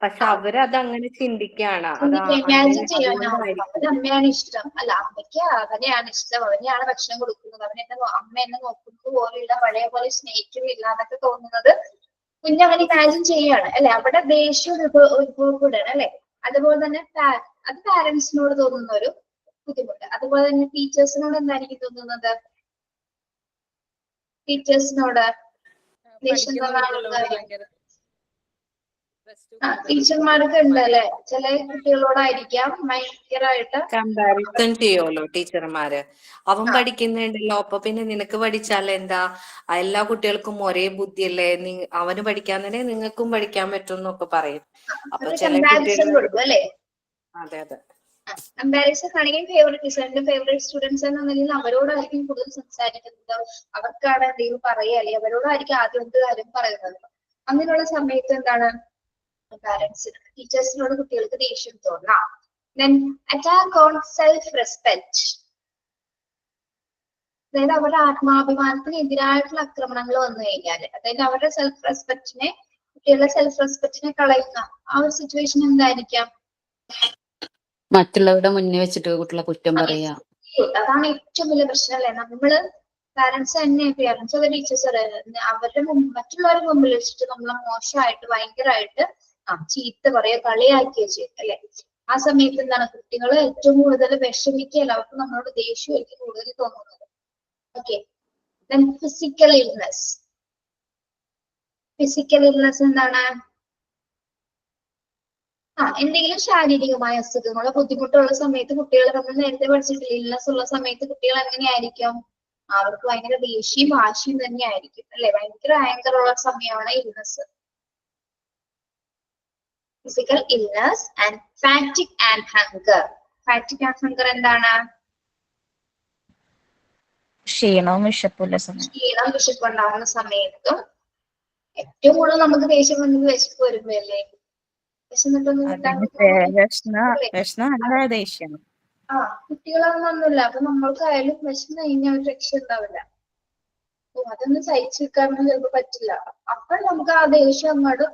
പക്ഷെ അവരത് അങ്ങനെ ചിന്തിക്കാണ്. ഇമാജിൻ ചെയ്യാനാവും അമ്മയാണ് ഇഷ്ടം, അല്ല അമ്മയ്ക്ക് അവനെയാണ് ഇഷ്ടം, അവനെയാണ് ഭക്ഷണം കൊടുക്കുന്നത്, അമ്മ എന്നെ നോക്കുന്നത് പോലെയുള്ള പഴയ പോലെ സ്നേഹിക്കുന്നില്ല എന്നൊക്കെ തോന്നുന്നത് കുഞ്ഞവൻ ഇമാജിൻ ചെയ്യാണ് അല്ലെ. അവിടെ ദേഷ്യം ഉൾപ്പെടുകയാണ് അല്ലെ. അതുപോലെ തന്നെ അത് പാരന്റ്സിനോട് തോന്നുന്ന ഒരു ബുദ്ധിമുട്ട്. അതുപോലെ തന്നെ ടീച്ചേഴ്സിനോട് എന്തായിരിക്കും തോന്നുന്നത്? ടീച്ചേഴ്സിനോട് ദേഷ്യം ടീച്ചർമാർക്ക് ഉണ്ട് അല്ലെ. ചില കുട്ടികളോടായിരിക്കാം ഭയങ്കരമായിട്ട് കമ്പാരിസൺ ചെയ്യുമല്ലോ ടീച്ചർമാര്. അവൻ പഠിക്കുന്നുണ്ടല്ലോ അപ്പൊ പിന്നെ നിനക്ക് പഠിച്ചാൽ എന്താ, എല്ലാ കുട്ടികൾക്കും ഒരേ ബുദ്ധിയല്ലേ, അവന് പഠിക്കാന്നുണ്ടെങ്കിൽ നിങ്ങൾക്കും പഠിക്കാൻ പറ്റും എന്നൊക്കെ പറയും. അപ്പൊ ചില കുട്ടികൾ അതെ അതെ കമ്പാരിസൺ ആണെങ്കിൽ ഫേവറേറ്റ് എന്റെ ഫേവറേറ്റ് സ്റ്റുഡൻസ് എന്നുണ്ടെങ്കിൽ അവരോടായിരിക്കും കൂടുതൽ സംസാരിക്കുന്നത്, അവർക്കാണ് എന്തെങ്കിലും പറയുക, അല്ലെങ്കിൽ അവരോടായിരിക്കും ആദ്യം എന്ത് കാര്യം പറയുന്നത്. അങ്ങനെയുള്ള സമയത്ത് എന്താണ് പാരന്റ്സിന് ടീച്ചേഴ്സിനോട് കുട്ടികൾക്ക് ദേഷ്യം തോന്നാം. Then attack on self-respect. അതായത് അവരുടെ ആത്മാഭിമാനത്തിന് എതിരായിട്ടുള്ള ആക്രമണങ്ങൾ വന്നു കഴിഞ്ഞാൽ, അതായത് അവരുടെ സെൽഫ് റെസ്പെക്റ്റിനെ കുട്ടികളുടെ സെൽഫ് റെസ്പെക്റ്റിനെ കളയുന്ന ആ ഒരു സിറ്റുവേഷൻ എന്തായിരിക്കാം? മറ്റുള്ളവരുടെ മുന്നിൽ വെച്ചിട്ട് കുട്ടികളെ കുറ്റം പറയാ. അതാണ് ഏറ്റവും വലിയ പ്രശ്നം അല്ലെ. നമ്മള് പാരന്റ്സ് തന്നെ, പാരന്റ്സ് അല്ലെ ടീച്ചേഴ്സ് അവരുടെ മറ്റുള്ളവരുടെ മുമ്പിൽ വെച്ചിട്ട് നമ്മളെ മോശമായിട്ട് ഭയങ്കരമായിട്ട് ചീത്ത പറയാ, കളിയാക്കിയ ചെയ്യും അല്ലെ. ആ സമയത്ത് എന്താണ് കുട്ടികൾ ഏറ്റവും കൂടുതൽ വിഷമിക്കുകയല്ല, അവർക്ക് നമ്മളോട് ദേഷ്യമായിരിക്കും കൂടുതൽ തോന്നുന്നത്. Okay, physical illness. Physical illness എന്താണ്? എന്തെങ്കിലും ശാരീരികമായ അസുഖങ്ങളോ ബുദ്ധിമുട്ടുള്ള സമയത്ത് കുട്ടികൾ, നമ്മൾ നേരത്തെ പഠിച്ചിട്ടില്ല, ഇൽനെസ് ഉള്ള സമയത്ത് കുട്ടികൾ എങ്ങനെയായിരിക്കും? അവർക്ക് ഭയങ്കര ദേഷ്യയും വാശിയും തന്നെ ആയിരിക്കും അല്ലെ. ഭയങ്കര ആങ്കർ ഉള്ള സമയമാണ് illness. Physical illness and ഫാറ്റിക് and hunger. ഫാറ്റിക് and hunger എന്താണ്? ക്ഷീണവും വിശപ്പുള്ള സമയം. ക്ഷീണം വിശപ്പ് ഉണ്ടാകുന്ന സമയത്തും ഏറ്റവും കൂടുതൽ നമുക്ക് ദേഷ്യം വന്നത് വിശപ്പ് വരുമ്പോ അല്ലേ. കുട്ടികളൊന്നുമില്ല, അപ്പൊ നമ്മൾക്കായാലും വിശന്ന് കഴിഞ്ഞാൽ ഒരു രക്ഷ ഉണ്ടാവില്ല. അതൊന്നും സഹിച്ചു നിൽക്കാനൊന്നും ചിലപ്പോ പറ്റില്ല. അപ്പോൾ നമുക്ക് ആ ദേഷ്യം അങ്ങോട്ട്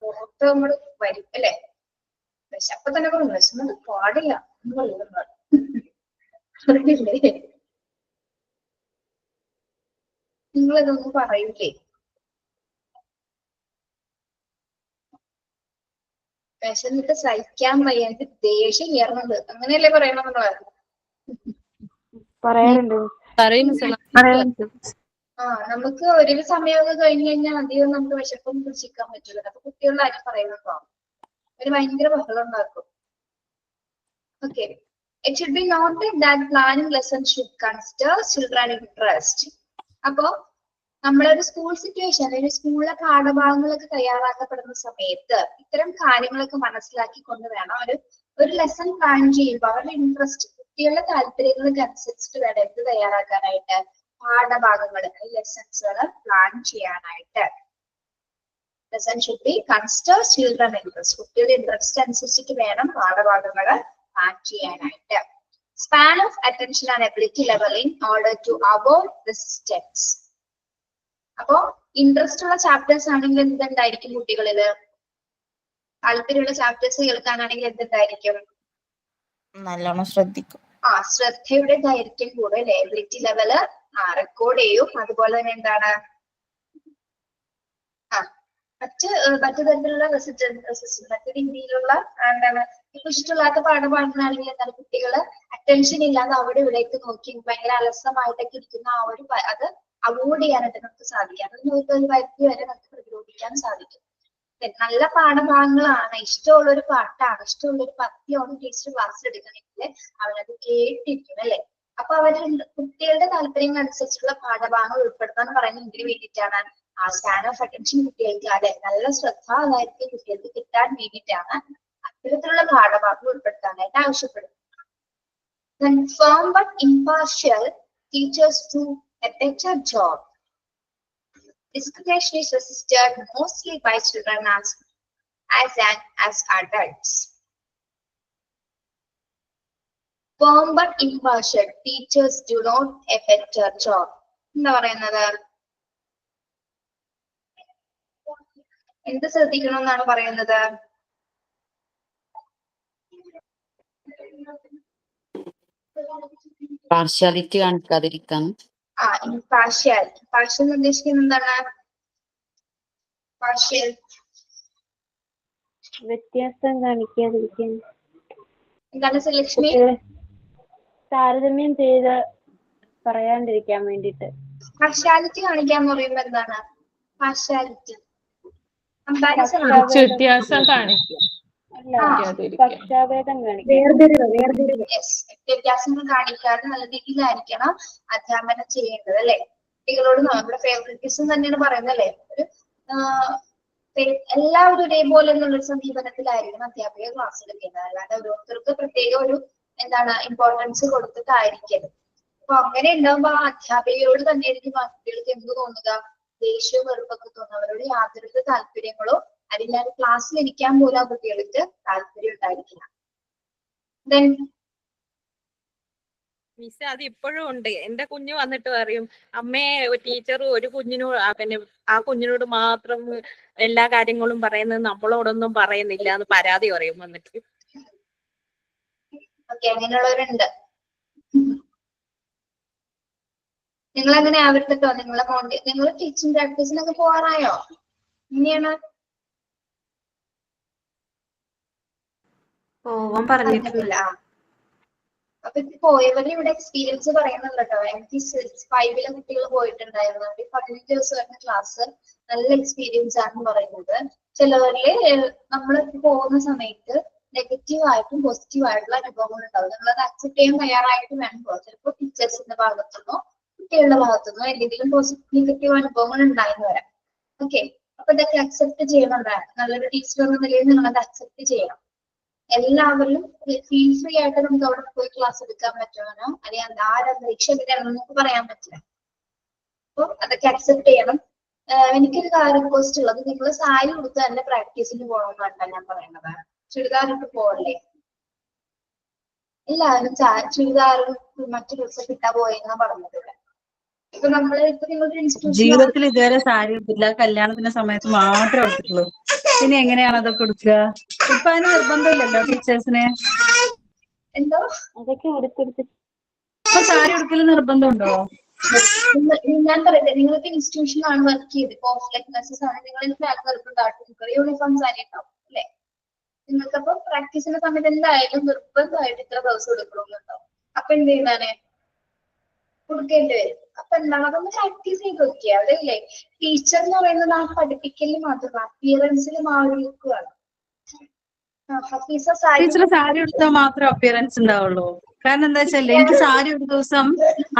പുറത്ത് അങ്ങോട്ട് വരും അല്ലെ. വിശപ്പ് തന്നെ പറഞ്ഞു വിശന്നത് പാടില്ല എന്ന് പറയുന്നത് അറിയില്ലേ? നിങ്ങളിതൊന്നും പറയൂലേ? വിശന്നിട്ട് സഹിക്കാൻ വയ്യ, എനിക്ക് ദേഷ്യം കയറുന്നുണ്ട്, അങ്ങനെയല്ലേ പറയണം നമ്മള്? പറയാറുണ്ട്. നമുക്ക് ഒരു സമയമൊക്കെ കഴിഞ്ഞു കഴിഞ്ഞാൽ അധികം നമുക്ക് വിശപ്പൊന്നും പിടിച്ചിരിക്കാൻ പറ്റില്ല. അപ്പൊ കുട്ടികളുടെ കാര്യം പറയുന്നുണ്ടോ? അവര് ഭയങ്കര ബഹളം ഉണ്ടാക്കും. Okay, it should be noted that planning lessons should consider children interest. അപ്പോ നമ്മളൊരു സ്കൂൾ സിറ്റുവേഷൻ, ഒരു സ്കൂളിലെ പാഠഭാഗങ്ങളൊക്കെ തയ്യാറാക്കപ്പെടുന്ന സമയത്ത് ഇത്തരം കാര്യങ്ങളൊക്കെ മനസ്സിലാക്കിക്കൊണ്ട് വേണം ഒരു ലെസൺ പ്ലാൻ ചെയ്യുമ്പോൾ അവരുടെ ഇൻട്രസ്റ്റ്, കുട്ടികളുടെ താല്പര്യങ്ങൾക്ക് അനുസരിച്ചിട്ട് വേണം എന്ത് തയ്യാറാക്കാനായിട്ട്, പാഠഭാഗങ്ങൾ ലെസൺസുകൾ പ്ലാൻ ചെയ്യാനായിട്ട്. Lesson should be consider children interest. കുട്ടികളുടെ ഇൻട്രസ്റ്റ് അനുസരിച്ചിട്ട് വേണം പാഠഭാഗങ്ങൾ പ്ലാൻ ചെയ്യാനായിട്ട്. Span of attention and ability level in order to avoid resistance. അപ്പോ ഇൻട്രസ്റ്റ് ഉള്ള ചാപ്റ്റേഴ്സ് ആണെങ്കിൽ എന്തുണ്ടായിരിക്കും കുട്ടികളില്? താല്പര്യമുള്ള ചാപ്റ്റേഴ്സ് കേൾക്കാനാണെങ്കിൽ എന്തുണ്ടായിരിക്കും? നല്ലോണം ശ്രദ്ധിക്കും. ശ്രദ്ധയുടെ ദൈർഘ്യം കൂടെ എബിലിറ്റി ലെവല് റെക്കോർഡ് ചെയ്യും. അതുപോലെ തന്നെ എന്താണ് മറ്റു തരത്തിലുള്ള മറ്റു രീതിയിലുള്ള എന്താണ് ഇപ്പൊ ഇഷ്ടമില്ലാത്ത പാഠം പാടുന്നതാണെങ്കിൽ എന്താണ് കുട്ടികള് അറ്റൻഷൻ ഇല്ലാതെ അവിടെ ഇവിടേക്ക് നോക്കി ഭയങ്കര അലസമായിട്ടൊക്കെ ഇരിക്കുന്ന ആ ഒരു അത് അവോയ്ഡ് ചെയ്യാനായിട്ട് നമുക്ക് സാധിക്കും. അതൊന്നും ഒരു പരിധി വരെ നമുക്ക് പ്രതിരോധിക്കാൻ സാധിക്കും. നല്ല പാഠഭാഗങ്ങളാണ്, ഇഷ്ടമുള്ള ഒരു പാട്ടാണ്, ഇഷ്ടമുള്ള ഒരു പദ്യമാണ് ടീച്ചർ ക്ലാസ്സിൽ എടുക്കണമെങ്കിൽ അവരത് കേട്ടിരിക്കും അല്ലെ. അപ്പൊ അവര് കുട്ടികളുടെ താല്പര്യങ്ങൾ അനുസരിച്ചുള്ള പാഠഭാഗങ്ങൾ ഉൾപ്പെടുത്താൻ പറയുന്നത് ഇതിന് വേണ്ടിയിട്ടാണ്. ആ സ്പാൻ ഓഫ് അറ്റൻഷൻ കുട്ടികൾക്ക് അല്ലെ നല്ല ശ്രദ്ധ അതായിരിക്കും കുട്ടികൾക്ക് കിട്ടാൻ വേണ്ടിയിട്ടാണ് അത്തരത്തിലുള്ള പാഠഭാഗങ്ങൾ ഉൾപ്പെടുത്താനായിട്ട് ആവശ്യപ്പെടുന്നത്. Then firm but impartial teachers do a better job. Discrimination is resisted mostly by children as young as adults. Firm but impartial teachers do not a better job. എന്താ പറയുന്നത്? എന്ത് ശ്രദ്ധിക്കണം എന്നാണ് പറയുന്നത്? പാർഷ്യാലിറ്റി കാണിക്കാതിരിക്കാൻ. ഇംപാർഷ്യൽ. പാർഷ്യൽ ഉദ്ദേശിക്കുന്നത് എന്താണ്? Partial വ്യത്യാസം കാണിക്കാതിരിക്കാൻ. എന്താണ് ശ്രീലക്ഷ്മി? താരതമ്യം ചെയ്ത് പറയാണ്ടിരിക്കാൻ വേണ്ടിട്ട്. പാർഷ്യാലിറ്റി കാണിക്കാന്ന് പറയുമ്പോ എന്താണ്? പാർഷ്യാലിറ്റി വ്യത്യാസം കാണിക്കുക, പക്ഷാഭേദം കാണിക്കുക, വ്യത്യാസങ്ങൾ കാണിക്കാതെ നല്ല രീതിയിലായിരിക്കണം അധ്യാപനം ചെയ്യേണ്ടത് അല്ലെ. കുട്ടികളോട് നമ്മുടെ ഫേവറിറ്റിസം തന്നെയാണ് പറയുന്നത് അല്ലെ. ഒരു എല്ലാവരും ഒരേപോലെ എന്നുള്ളൊരു സമീപനത്തിലായിരിക്കണം അധ്യാപിക ക്ലാസ് എടുക്കുന്നത്. അല്ലാതെ ഓരോരുത്തർക്ക് പ്രത്യേക ഒരു ഇമ്പോർട്ടൻസ് കൊടുത്തിട്ടായിരിക്കരുത്. അപ്പൊ അങ്ങനെ ഉണ്ടാകുമ്പോ ആ അധ്യാപികയോട് തന്നെ ആയിരിക്കും കുട്ടികൾക്ക് എന്ത് തോന്നുക? ദേഷ്യവും വെറുപ്പൊക്കെ തോന്നുക. അവരോട് യാതൊരു താല്പര്യങ്ങളോ അല്ലെങ്കിൽ ക്ലാസ്സിൽ ഇരിക്കാൻ പോലും ആ കുട്ടികൾക്ക് താല്പര്യം ഉണ്ടായിരിക്കില്ല. മിസ് അത് ഇപ്പോഴും ഉണ്ട്. എന്റെ കുഞ്ഞ് വന്നിട്ട് പറയും, അമ്മേ ടീച്ചർ ഒരു കുഞ്ഞിനോട് പിന്നെ ആ കുഞ്ഞിനോട് മാത്രം എല്ലാ കാര്യങ്ങളും പറയുന്നത് നമ്മളോടൊന്നും പറയുന്നില്ല എന്ന് പരാതി പറയും വന്നിട്ട്. അങ്ങനെയുള്ളവരുണ്ട്. നിങ്ങൾ അങ്ങനെ ആവരുത്തട്ടോ. നിങ്ങൾ ടീച്ചിങ് പ്രാക്ടീസിനൊക്കെ പോവാറായോ? എങ്ങനെയാണ്? പോവാൻ പറഞ്ഞിട്ടില്ല. അപ്പൊ പോയവര് ഇവിടെ എക്സ്പീരിയൻസ് പറയുന്നുണ്ട് കേട്ടോ. എനിക്ക് 5-ലെ കുട്ടികൾ പോയിട്ടുണ്ടായിരുന്നു. 15 ദിവസം വരുന്ന ക്ലാസ് നല്ല എക്സ്പീരിയൻസ് ആണെന്ന് പറയുന്നത്. ചിലവരില് നമ്മൾ പോകുന്ന സമയത്ത് നെഗറ്റീവ് ആയിട്ടും പോസിറ്റീവ് ആയിട്ടുള്ള അനുഭവങ്ങൾ ഉണ്ടാവും. നമ്മളത് അക്സെപ്റ്റ് ചെയ്യാൻ തയ്യാറായിട്ട് വേണം പോകാം. ചിലപ്പോൾ ടീച്ചേഴ്സിന്റെ ഭാഗത്തുനിന്നോ കുട്ടികളുടെ ഭാഗത്തുനിന്നോ എന്തെങ്കിലും പോസിറ്റീവ് നെഗറ്റീവ് അനുഭവങ്ങൾ ഉണ്ടായെന്ന് വരാം. ഓക്കെ, അപ്പൊ ഇതൊക്കെ അക്സെപ്റ്റ് ചെയ്യണമെന്നാണ്. നല്ലൊരു ടീച്ചർ എന്ന നിലയിൽ നിങ്ങൾ അത് അക്സെപ്റ്റ് ചെയ്യണം. എല്ലാവരിലും ഫീൽ ഫ്രീ ആയിട്ട് നമുക്ക് അവിടെ പോയി ക്ലാസ് എടുക്കാൻ പറ്റുവാനോ അല്ലെങ്കിൽ ആരന്തരീക്ഷം എങ്ങനെയാണെന്ന് നമുക്ക് പറയാൻ പറ്റില്ല. അപ്പൊ അതൊക്കെ അക്സെപ്റ്റ് ചെയ്യണം. എനിക്കൊരു റിക്വസ്റ്റ് ഉള്ളത്, നിങ്ങൾ സാരി കൊടുത്ത് തന്നെ പ്രാക്ടീസിന് പോകണമെന്നാണ് ഞാൻ പറയുന്നത്. ചുരിദാറിട്ട് പോകല്ലേ. എല്ലാവരും ചുരിദാറും മറ്റു ഡ്രസ്സൊക്കെ ഇട്ടാ പോയെന്നാ പറഞ്ഞത്. ഇപ്പൊ നിങ്ങളുടെ ഇൻസ്റ്റിറ്റ്യൂഷൻ ജീവിതത്തിൽ ഇതുവരെ സാരി എടുത്തില്ല. കല്യാണത്തിന്റെ സമയത്ത് മാത്രമേ എടുത്തിട്ടുള്ളൂ. ഇനി എങ്ങനെയാണ് അതൊക്കെ എടുക്കുക? ഇപ്പൊ അതിന് നിർബന്ധമില്ലല്ലോ ടീച്ചേഴ്സിന്. എന്തോ അതൊക്കെ എടുത്തെടുത്ത് ഇപ്പൊ സാരി എടുക്കൽ നിർബന്ധമുണ്ടോ? ഞാൻ പറയട്ടെ, നിങ്ങൾക്ക് ഇൻസ്റ്റിറ്റ്യൂഷനിലാണ് വർക്ക് ചെയ്ത് ഇപ്പൊ ഓഫ്ലൈൻ ക്ലാസ്സസ് ആണ്. നിങ്ങൾ ഫ്ലാഗ് നിർബന്ധമായിട്ട് യൂണിഫോം സാരി ഉണ്ടാവും അല്ലെ. നിങ്ങൾക്കപ്പോ പ്രാക്ടീസിന്റെ സമയത്ത് എന്തായാലും നിർബന്ധമായിട്ട് ഇത്ര ദിവസം എടുക്കണമെന്നുണ്ടാവും. അപ്പൊ എന്ത് ചെയ്യുന്നതാണ്? കൊടുക്കേണ്ടി വരും. അപ്പൊ എന്താണ്? അതൊന്ന് പ്രാക്ടീസ് ചെയ്ത് നോക്കിയാ അതല്ലേ. ടീച്ചർ എന്ന് പറയുന്നത് ആ പഠിപ്പിക്കലിൽ മാത്രമല്ല അപ്പിയറൻസിലും ആ ഒരു ലുക്കുമാണ്. ടീച്ചർ സാരി എടുത്താൽ മാത്രമേ അപ്പിയറൻസ് ഉണ്ടാവുള്ളൂ. കാരണം എന്താ വെച്ചാല് എനിക്ക് സാരി ഒരു ദിവസം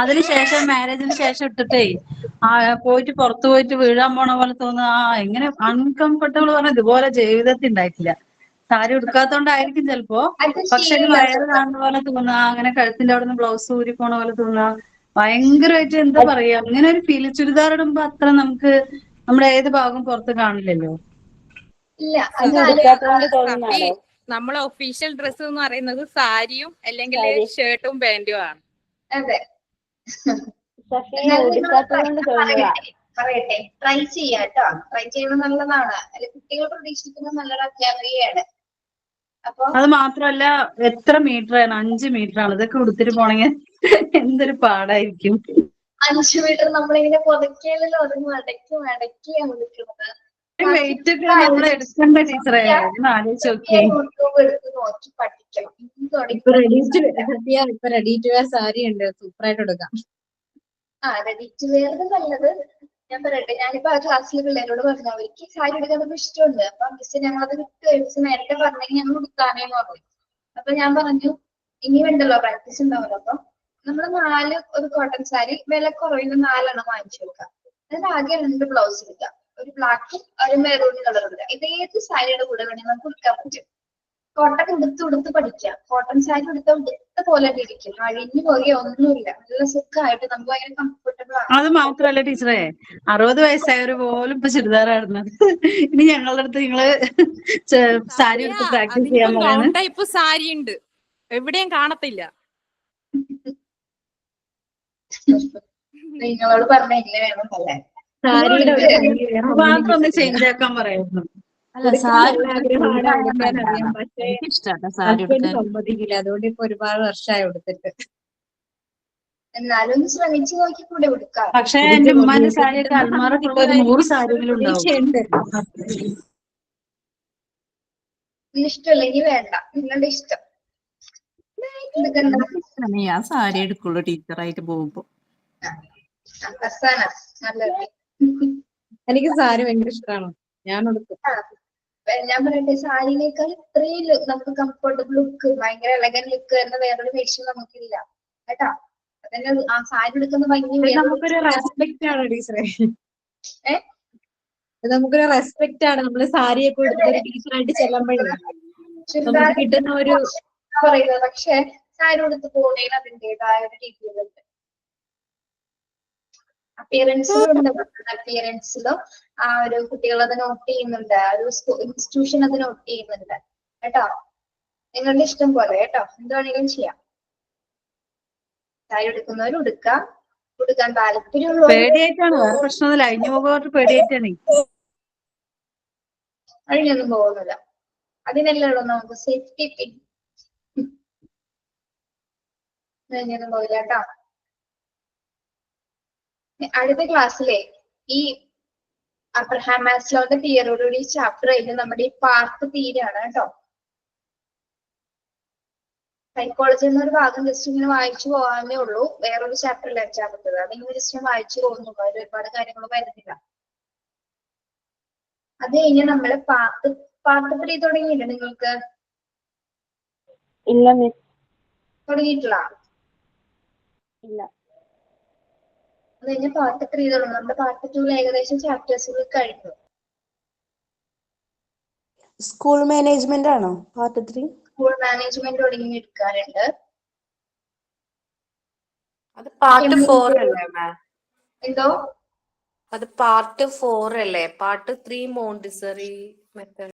അതിനുശേഷം മാരേജിന് ശേഷം ഇട്ടിട്ടേ പോയിട്ട് പുറത്തു പോയിട്ട് വീഴാൻ പോണ പോലെ തോന്നുക. എങ്ങനെ അൺകംഫർട്ടബിൾ പറഞ്ഞ ഇതുപോലെ ജീവിതത്തിൽ ഉണ്ടായിട്ടില്ല. സാരി ഉടുക്കാത്തോണ്ടായിരിക്കും ചിലപ്പോ. പക്ഷെ വയറ് കാണുന്ന പോലെ തോന്നുക, അങ്ങനെ കഴുത്തിന്റെ അവിടെ നിന്ന് ബ്ലൗസ് ഊരി പോണ പോലെ തോന്നുക. ഭയങ്കരമായിട്ട് എന്താ പറയാ, അങ്ങനെ ഒരു ഫീൽ. ചുരിദാർ ഇടുമ്പോ അത്ര നമുക്ക് നമ്മുടെ ഏത് ഭാഗം പുറത്ത് കാണില്ലല്ലോ. നമ്മളെ ഒഫീഷ്യൽ ഡ്രസ് എന്ന് പറയുന്നത് സാരിയും അല്ലെങ്കിൽ ഷർട്ടും പാന്റും ആണ്. അതെ, പറയട്ടെ, ട്രൈ ചെയ്യാട്ടോ. ട്രൈ ചെയ്യുന്നത് നല്ലതാണ്. കുട്ടികൾ പ്രതീക്ഷിക്കുന്നത് നല്ലൊരു അധ്യാപികയാണ്. അപ്പൊ അത് മാത്രമല്ല, എത്ര മീറ്റർ ആണ്? 5 മീറ്റർ ആണ്. ഇതൊക്കെ ഉടുത്തിട്ട് പോണെങ്കിൽ എന്തൊരു പാടായിരിക്കും. 5 മീറ്റർ നമ്മളിങ്ങനെ പുതക്കയിലല്ലോ, അത് മടക്കിയാണ് നിൽക്കുന്നത്. വെയിറ്റ് ഒക്കെ നമ്മൾ എടുക്കണ്ട ടീച്ചറെ. ഒന്ന് ആലോചിച്ച് നോക്കിയേ. യൂട്യൂബ് എടുത്ത് നോക്കി പഠിക്കണം. തുടങ്ങി റെഡി ടു വെയർ സാരി ഉണ്ട്, സൂപ്പർ ആയിട്ട് എടുക്കാം. റെഡി ടു വെയർ നല്ലത്. ഞാൻ പറയട്ടെ, ഞാനിപ്പോ ആ ക്ലാസ്സിലെ പിള്ളേരോട് പറഞ്ഞു അവർക്ക് സാരി എടുക്കാൻ ഇഷ്ടമുണ്ട്. അപ്പൊ മിസ് ഞങ്ങളത് വിട്ട് മിസ് നേരത്തെ പറഞ്ഞെങ്കിൽ ഞങ്ങൾ ഉടുക്കാനേന്ന് പറഞ്ഞു. അപ്പൊ ഞാൻ പറഞ്ഞു ഇനി വേണ്ടല്ലോ, പ്രാക്ടീസ് ഉണ്ടാവല്ലോ. അപ്പൊ നമ്മള് 4 ഒരു കോട്ടൺ സാരി വില കുറവിന് 4 വാങ്ങിച്ചു വെക്കാം. അതിന് ആകെ 2 ബ്ലൗസ് എടുക്കാം, ഒരു ബ്ലാക്കും ഒരു മെറൂൺ കളർ എടുക്കാം. ഇത് ഏത് സാരിയുടെ കൂടെ വേണമെങ്കിൽ നമുക്ക് ഉടുക്കാൻ പറ്റും. കോട്ടൺ ഉടുത്ത് പഠിക്കാം. കോട്ടൺ സാരി ഉടുത്ത പോലെ ഇരിക്കും, അഴിഞ്ഞു പോകുക ഒന്നുമില്ല, നല്ല സുഖമായിട്ട് നമുക്ക് ഭയങ്കര കംഫർട്ടബിൾ ആണ്. അത് മാത്രല്ല ടീച്ചറെ, 60 വയസ്സായവര് പോലും ഇപ്പൊ ചുരിദാറാടുന്നത്. ഇനി ഞങ്ങളുടെ അടുത്ത് നിങ്ങള് സാരി എടുത്ത് പ്രാക്ടീസ് ചെയ്യാൻ പറയുന്നത്. ടൈപ്പ് സാരി ഉണ്ട്, എവിടെയും കാണത്തില്ല. നിങ്ങളോട് പറഞ്ഞ എങ്ങനെ വേണമെന്നല്ലേ, സാരിയുടെ ഒരു ഭംഗി വേറെ ഒന്നിനും മാത്രം ഒന്ന് കിട്ടില്ല. ചേഞ്ച് ആക്കാൻ പറയായിരുന്നു. അല്ല, സാരി ആഗ്രഹമാണ് എടുക്കാൻ അറിയാം, പക്ഷേ ഇഷ്ടമാണ് സാരി ഹസ്ബൻഡ് എടുക്കാൻ. സമ്മതിക്കില്ല. അതുകൊണ്ട് ഇപ്പൊ ഒരുപാട് വർഷമായി എടുത്തിട്ട്. എന്നാലും ഒന്ന് ശ്രമിച്ചു നോക്കി കൂടെ ഉടുക്കാം. പക്ഷെ എന്റെ ഉമ്മാന്റെ സാരിയൊക്കെ അൽമാറ ഫുള്ള ഒരു 100 സാരികളും ഉണ്ടാവും. പ്രതീക്ഷയുണ്ട്. ഇഷ്ടമില്ലെങ്കിൽ വേണ്ട, നിങ്ങളുടെ ഇഷ്ടം. ഞാൻ സാരി എടുക്കുള്ളൂ ടീച്ചറായിട്ട് പോകുമ്പോ. നല്ലത്. എനിക്ക് സാരി ഭയങ്കര ഇഷ്ടമാണ്, ഞാൻ എടുക്കും. ഞാൻ പറയട്ടെ, സാരിനേക്കാൾ ഇത്രയും നമുക്ക് കംഫർട്ടബിൾ ലുക്ക്, ഭയങ്കര എലഗൻ ലുക്ക് വരുന്ന വേറൊരു വേഷം നമുക്കില്ല കേട്ടാ. അതന്നെ ആ സാരി എടുക്കുന്ന ഭംഗി നമുക്കൊരു റെസ്പെക്ട് ആണ് ടീച്ചറെ. നമുക്കൊരു റെസ്പെക്ട് ആണ്, നമ്മള് സാരിയൊക്കെ എടുത്തൊരു ടീച്ചറായിട്ട് ചെല്ലുമ്പോഴേ നമുക്ക് കിട്ടുന്ന ഒരു പറയുന്നത്. പക്ഷെ സാരി എടുത്ത് പോകുന്നതിന് അതിൻ്റെതായ ഒരു രീതിയിലുണ്ട്. അപ്പിയറൻസിലും ആ ഒരു കുട്ടികൾ അത് നോട്ട് ചെയ്യുന്നുണ്ട്, ആ ഒരു ഇൻസ്റ്റിറ്റ്യൂഷൻ അത് നോട്ട് ചെയ്യുന്നുണ്ട് കേട്ടോ. നിങ്ങളുടെ ഇഷ്ടം പോലെ കേട്ടോ, എന്ത് വേണമെങ്കിലും ചെയ്യാം. സാരി എടുക്കുന്നവർ ഉടുക്കാം, ഉടുക്കാൻ താല്പര്യമുള്ളവർ. പേടിയായിട്ടാണ്, വേറെ പ്രശ്നമൊന്നുമില്ല. അഴിഞ്ഞു പോകാൻ പേടിയായിട്ടാണ്. അഴിഞ്ഞൊന്നും പോകുന്നില്ല, അതിനല്ലേ ഉള്ളൂ നമുക്ക് സേഫ്റ്റി പിൻ. അഴിഞ്ഞൊന്നും പോകില്ല കേട്ടോ. അടുത്ത ക്ലാസ്സിലെ ഈ അബ്രഹാം മാസ്ലോന്റെ തിയറിയോടുകൂടി ചാപ്റ്റർ കഴിഞ്ഞ് നമ്മുടെ ഈ പാർട്ട് തീരാണ് കേട്ടോ. സൈക്കോളജി എന്നൊരു ഭാഗം ജസ്റ്റ് ഇങ്ങനെ വായിച്ചു പോകാനേ ഉള്ളൂ, വേറൊരു ചാപ്റ്ററിൽ 5-ാമത്തത്. അതിങ്ങനെ ജസ്റ്റ് വായിച്ചു പോകുന്നുള്ളൂ, അതിൽ ഒരുപാട് കാര്യങ്ങൾ വരുന്നില്ല. അത് കഴിഞ്ഞ് നമ്മള് പാർട്ട് 3 തുടങ്ങിയില്ല നിങ്ങൾക്ക്? ഇല്ല മിസ്, തുടങ്ങിയിട്ടില്ല. ഇല്ല. അത് കഴിഞ്ഞ് പാർട്ട് 3 തുടങ്ങും. നമ്മുടെ പാർട്ട് 2 ഏകദേശം ചാപ്റ്റേഴ്സുകൾ കഴിഞ്ഞു. സ്കൂൾ മാനേജ്മെന്റ് ആണോ പാർട്ട് 3? സ്കൂൾ മാനേജ്മെന്റ് തുടങ്ങി എടുക്കാറുണ്ട്. അത് പാർട്ട് 4 അല്ലേ മാം? എന്തോ? അത് പാർട്ട് 4 അല്ലേ? Part 3 Montessori method.